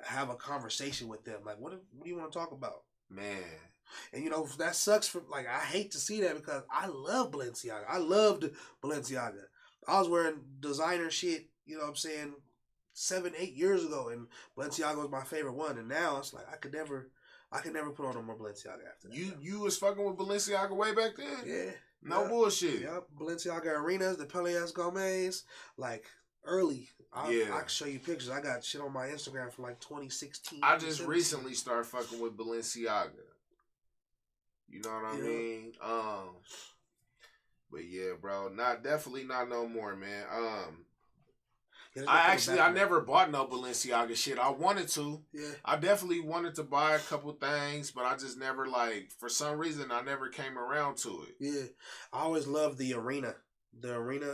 have a conversation with them. Like, what do you want to talk about, man? And that sucks for like I hate to see that because I love Balenciaga. I loved Balenciaga. I was wearing designer shit. You know what I'm saying? 7-8 years ago, and Balenciaga was my favorite one. And now it's like I could never put on no more Balenciaga after that. You was fucking with Balenciaga way back then? Yeah. No bullshit. Yep. Balenciaga Arenas, the Peleas Gomez, like early. I can show you pictures. I got shit on my Instagram from like 2016. I just recently started fucking with Balenciaga. You know what I mean? But yeah, bro, definitely not no more, man. I never bought no Balenciaga shit. I wanted to. Yeah. I definitely wanted to buy a couple things, but I just never for some reason I never came around to it. Yeah. I always loved the Arena. The Arena,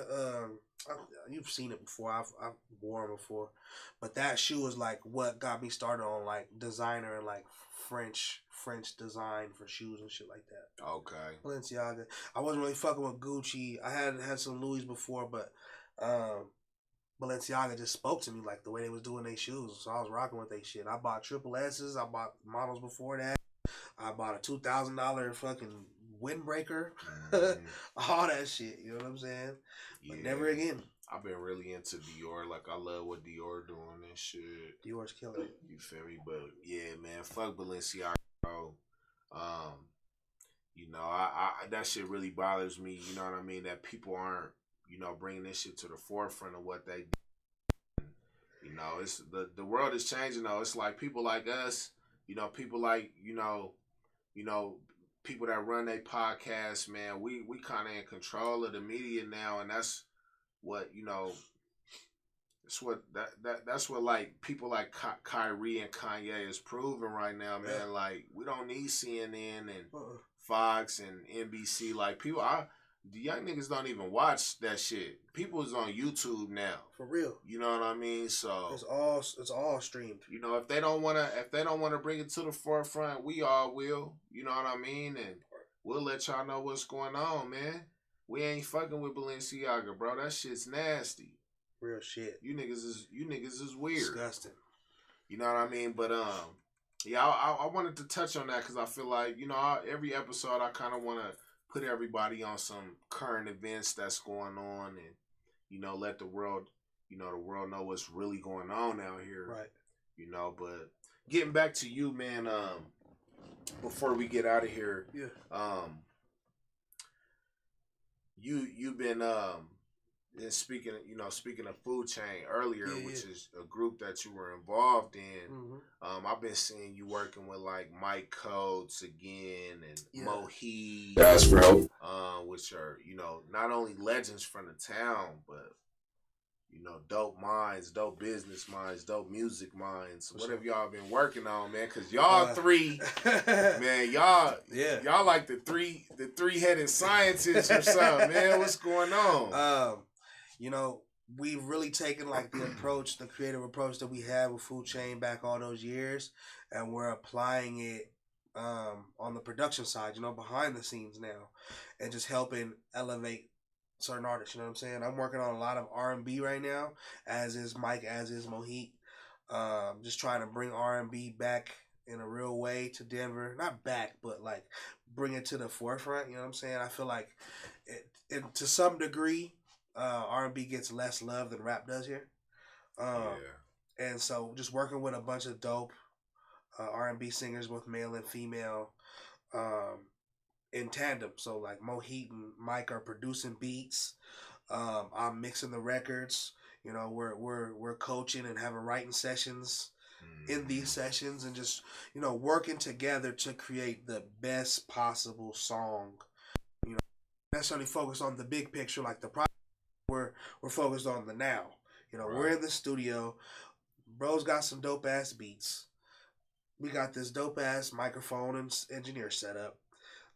you've seen it before. I've worn it before. But that shoe is like what got me started on like designer and like French design for shoes and shit like that. Okay. Balenciaga. I wasn't really fucking with Gucci. I had some Louis before, but Balenciaga just spoke to me like the way they was doing their shoes. So I was rocking with their shit. I bought triple S's. I bought models before that. I bought a $2,000 fucking windbreaker. All that shit. You know what I'm saying? Yeah. But never again. I've been really into Dior. Like, I love what Dior doing and shit. Dior's killing it. You feel me? But, yeah, man, fuck Balenciaga, bro. I that shit really bothers me. You know what I mean? That people aren't, bringing this shit to the forefront of what they do. It's the world is changing, though. It's like people like us, people like, people that run their podcasts, man, we kind of in control of the media now, and that's what, that's what like people like Kyrie and Kanye is proving right now, man. Yeah. Like, we don't need CNN and Fox and NBC. Like, the young niggas don't even watch that shit. People is on YouTube now. For real. You know what I mean? So it's all streamed. If they don't wanna bring it to the forefront, we all will. You know what I mean? And we'll let y'all know what's going on, man. We ain't fucking with Balenciaga, bro. That shit's nasty. Real shit. You niggas is weird. Disgusting. You know what I mean? But yeah, I wanted to touch on that because I feel like every episode I kind of want to put everybody on some current events that's going on, and let the world know what's really going on out here. Right. But getting back to you, man. Before we get out of here, you've been speaking of Food Chain earlier, which is a group that you were involved in. Mm-hmm. I've been seeing you working with like Mike Coates again and Moheed. Ask for help. Which are not only legends from the town, but dope minds, dope business minds, dope music minds. What have y'all been working on, man? Because y'all three, man, y'all like the three-headed scientists or something, man. What's going on? We've really taken like the creative approach that we had with Food Chain back all those years, and we're applying it on the production side, behind the scenes now, and just helping elevate certain artists. You know what I'm saying? I'm working on a lot of R&B right now, as is Mike, as is Moheed. Just trying to bring R&B back in a real way to Denver. Not back, but like bring it to the forefront. You know what I'm saying? I feel like it to some degree, R&B gets less love than rap does here. And so just working with a bunch of dope R&B singers, both male and female, in tandem. So like Moheed and Mike are producing beats. I'm mixing the records. We're coaching and having writing sessions. in these sessions and just, you know, working together to create the best possible song. You know, necessarily focused on the big picture like the project. We're focused on the now. You know, we're in the studio. Bro's got some dope ass beats. We got this dope ass microphone and engineer setup.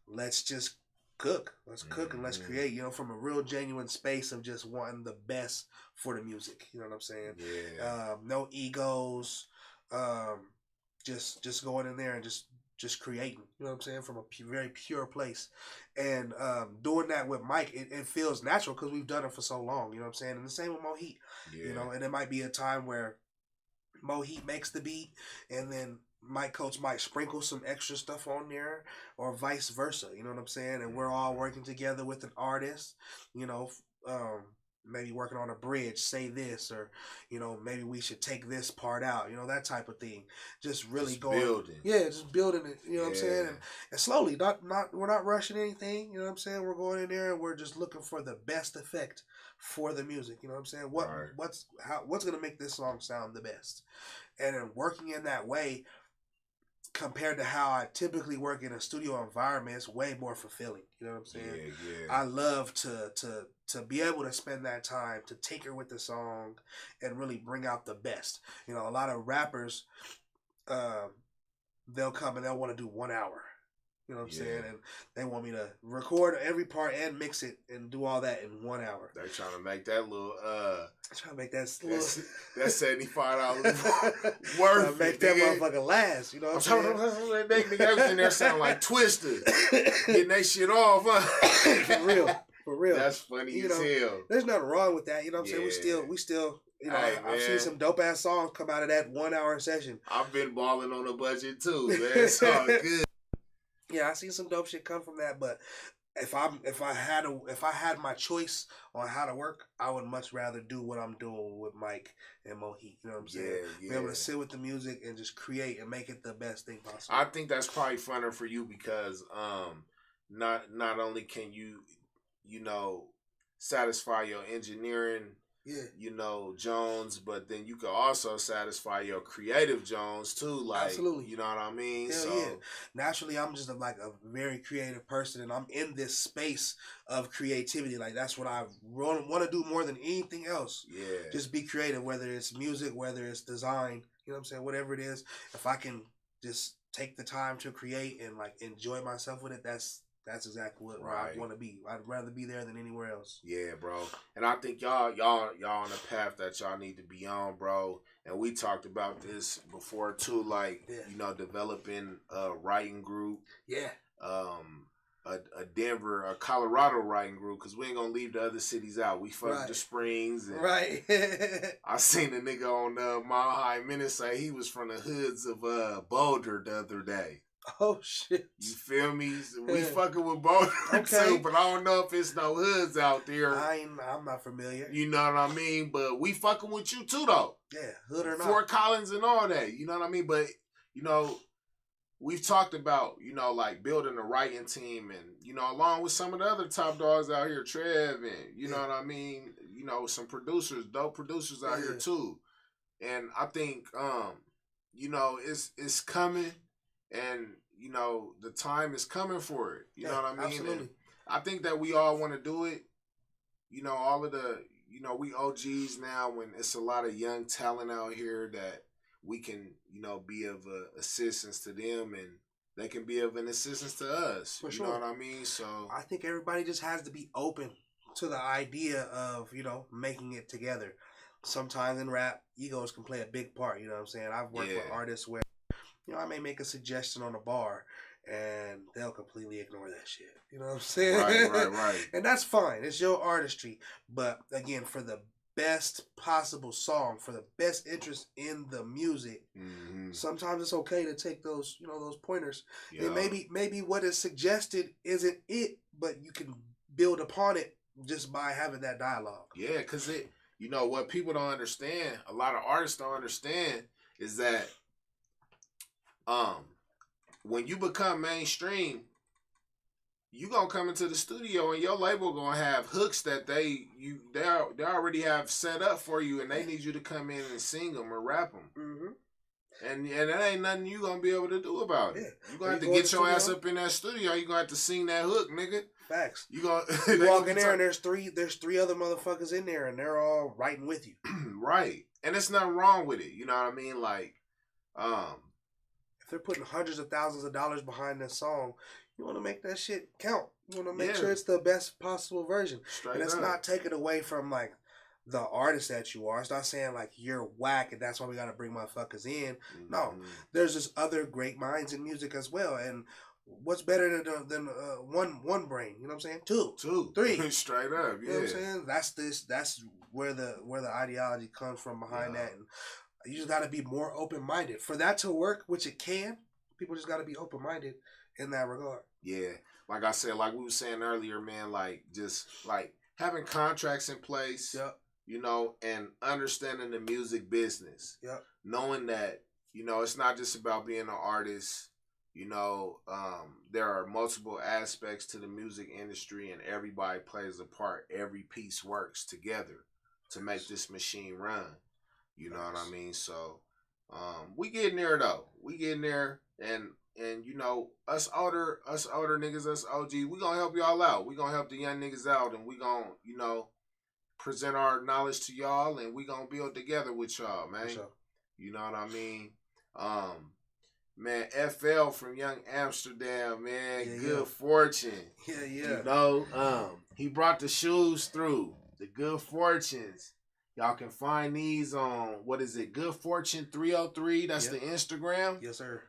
Let's just cook. Let's cook and let's create, you know, from a real genuine space of just wanting the best for the music. You know what I'm saying? Yeah. No egos. Just going in there and just creating. You know what I'm saying? From a very pure place. And doing that with Mike, it feels natural because we've done it for so long. You know what I'm saying? And the same with Mohit. Yeah. You know, and it might be a time where Mohit makes the beat and then Coach might sprinkle some extra stuff on there, or vice versa. You know what I'm saying? And we're all working together with an artist. You know, maybe working on a bridge. Say this, or you know, maybe we should take this part out. You know, that type of thing. Just really just building. Yeah, just building it. You know what I'm saying? And slowly, we're not rushing anything. You know what I'm saying? We're going in there and we're just looking for the best effect for the music. You know what I'm saying? What's gonna make this song sound the best? And then working in that way, compared to how I typically work in a studio environment, it's way more fulfilling. You know what I'm saying? Yeah. I love to be able to spend that time to tinker with the song and really bring out the best. You know, a lot of rappers, they'll come and they'll want to do 1 hour. You know what I'm saying? And they want me to record every part and mix it and do all that in 1 hour. They're trying to make that little that's $75 worth. Make that motherfucker last. You know what I'm saying? They make everything there sound like Twister. Getting that shit off, huh? For real. That's funny as hell. There's nothing wrong with that. You know what I'm saying? We still you know, I've seen some dope ass songs come out of that 1 hour session. I've been balling on a budget too, man. It's all good. Yeah, I see some dope shit come from that, but if I had my choice on how to work, I would much rather do what I'm doing with Mike and Mohit. You know what I'm saying? Yeah. Be able to sit with the music and just create and make it the best thing possible. I think that's probably funner for you because not only can you know satisfy your engineering you know, Jones, but then you can also satisfy your creative Jones too. Like, absolutely. You know what I mean? Naturally, I'm just like a very creative person, and I'm in this space of creativity. Like, that's what I want to do more than anything else. Yeah. Just be creative, whether it's music, whether it's design, you know what I'm saying? Whatever it is, if I can just take the time to create and like enjoy myself with it, that's exactly what I want to be. I'd rather be there than anywhere else. Yeah, bro. And I think y'all on the path that y'all need to be on, bro. And we talked about this before too, like you know, developing a writing group. Yeah. A Colorado writing group, because we ain't gonna leave the other cities out. We fucked the Springs. And I seen a nigga on Mile High Minute say he was from the hoods of Boulder the other day. Oh shit! You feel me? We fucking with Boulder too, but I don't know if it's no hoods out there. I'm not familiar. You know what I mean? But we fucking with you too, though. Yeah, hood or not. Fort Collins and all that. You know what I mean? But you know, we've talked about like building a writing team, and you know, along with some of the other top dogs out here, Trev, and you know what I mean. You know, some producers, dope producers out here too. And I think you know, it's coming. And, you know, the time is coming for it. You know what I mean? Absolutely. And I think that we all want to do it. You know, all of the, you know, we OGs now when it's a lot of young talent out here that we can, you know, be of assistance to them and they can be of an assistance to us. For sure. You know what I mean? So I think everybody just has to be open to the idea of, you know, making it together. Sometimes in rap, egos can play a big part. You know what I'm saying? I've worked with artists where, you know, I may make a suggestion on a bar and they'll completely ignore that shit. You know what I'm saying? Right. And that's fine. It's your artistry. But again, for the best possible song, for the best interest in the music, sometimes it's okay to take those, you know, those pointers. Yeah. And maybe what is suggested isn't it, but you can build upon it just by having that dialogue. Yeah, because you know, what people don't understand, a lot of artists don't understand, is that when you become mainstream, you gonna come into the studio and your label gonna have hooks that they already have set up for you, and they need you to come in and sing them or rap them. And there ain't nothing you gonna be able to do about it. Yeah. You gonna have to get your ass up in that studio. You gonna have to sing that hook, nigga. Facts. You gonna you walk in there and there's three other motherfuckers in there and they're all writing with you. Right. And there's nothing wrong with it. You know what I mean? Like, if they're putting hundreds of thousands of dollars behind this song, you want to make that shit count. You want to make sure it's the best possible version. Straight and it's up. not taken away from like the artist that you are. It's not saying like you're whack and that's why we got to bring motherfuckers in. Mm-hmm. No, there's just other great minds in music as well. And what's better than one brain? You know what I'm saying? Two, three. Straight up. You know what I'm saying? That's where the ideology comes from behind that. And you just got to be more open minded for that to work, which it can. People just got to be open minded in that regard. Yeah, like I said, like we were saying earlier, man. Like just like having contracts in place. Yep. You know, and understanding the music business. Yep. Knowing that, you know, it's not just about being an artist. You know, there are multiple aspects to the music industry and everybody plays a part. Every piece works together to make this machine run. You know what I mean? So, we getting there though. We getting there and you know, us older niggas, us OG, we gonna help y'all out. We gonna help the young niggas out and we gonna, you know, present our knowledge to y'all and we gonna build together with y'all, man. Sure. You know what I mean? Man, FL from Young Amsterdam, man, good fortune. Yeah. You know, he brought the shoes through, the Good Fortunes. Y'all can find these on, what is it, Good Fortune 303, that's the Instagram. Yes, sir.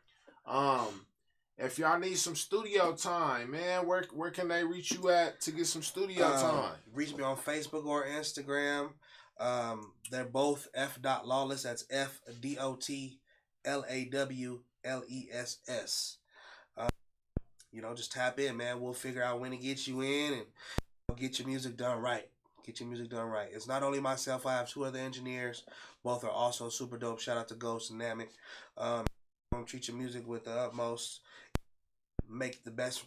If y'all need some studio time, man, where can they reach you at to get some studio time? Reach me on Facebook or Instagram. They're both f.lawless. That's FDOTLAWLESS. You know, just tap in, man. We'll figure out when to get you in and get your music done right. Get your music done right. It's not only myself. I have two other engineers. Both are also super dope. Shout out to Ghost and Namek. Treat your music with the utmost. Make the best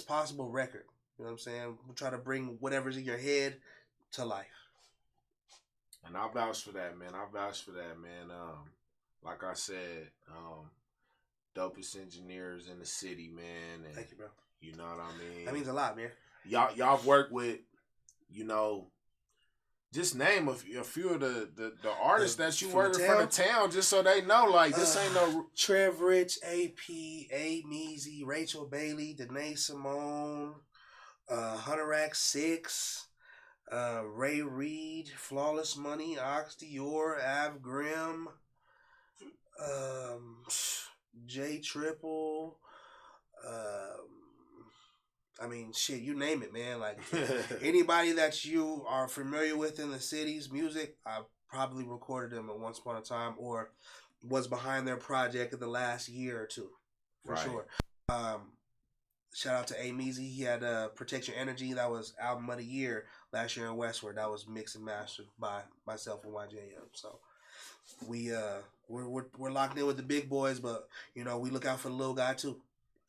possible record. You know what I'm saying? We'll try to bring whatever's in your head to life. And I vouch for that, man. Like I said, dopest engineers in the city, man. And thank you, bro. You know what I mean? That means a lot, man. Y'all work with, you know, just name a few of the artists that you work with from the town, just so they know, like, this ain't no... Trev Rich, AP, A Meezy, Rachel Bailey, Danae Simone, HUNIDRACK6, Ray Reed, Flawless Money, Ox Dior, Av Grimm, J Triple, I mean, shit, you name it, man. Like, anybody that you are familiar with in the city's music, I probably recorded them at once upon a time or was behind their project in the last year or two, for sure. Shout out to A Meezy. He had Protect Your Energy. That was album of the year last year in Westward. That was mixed and mastered by myself and YJM. So we're locked in with the big boys, but you know, we look out for the little guy too.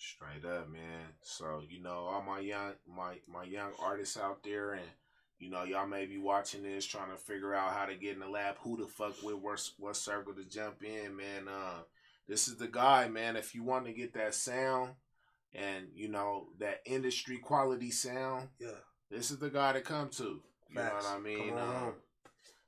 Straight up, man. So, you know, all my young artists out there, and you know, y'all may be watching this, trying to figure out how to get in the lab, who to fuck with, what circle to jump in, man. This is the guy, man. If you want to get that sound and, you know, that industry quality sound, this is the guy to come to. You know what I mean?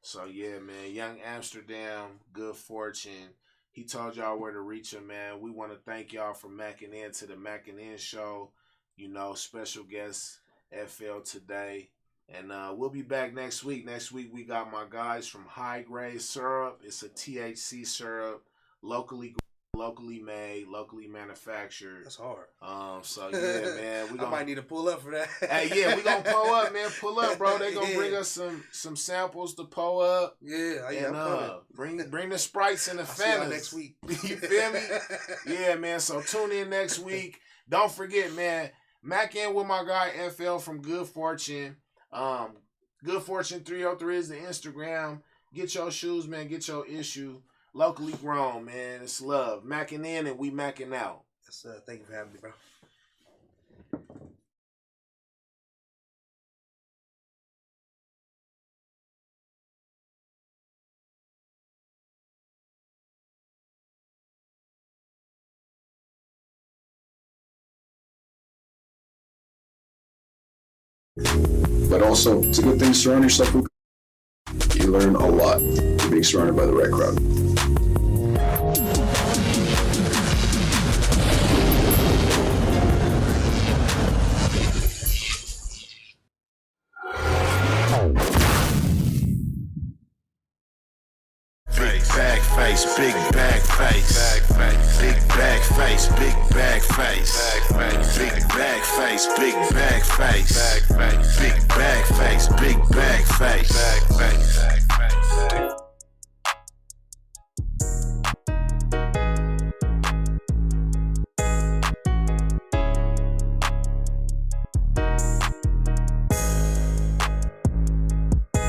So yeah, man, Young Amsterdam, Good Fortune. He told y'all where to reach him, man. We want to thank y'all for macking in to the Mackin In show. You know, special guest FL today. And we'll be back next week. Next week, we got my guys from High Grade Syrup. It's a THC syrup, locally made, locally manufactured. That's hard. So yeah, man, I might need to pull up for that. Hey, yeah, we gonna pull up, man. Pull up, bro. They gonna bring us some samples to pull up. Yeah, and bring the Sprites and the Fantas next week. You feel me? Yeah, man. So tune in next week. Don't forget, man. Mac in with my guy FL from Good Fortune. Good Fortune 303 is the Instagram. Get your shoes, man. Get your issue. Locally grown, man. It's love. Mackin in and we mackin out. Yes, thank you for having me, bro. But also, it's a good thing to surround yourself with. You learn a lot from being surrounded by the right crowd. Bag face, big bag face, big bag face, big bag face, big bag face, big bag face, big bag face, big bag face.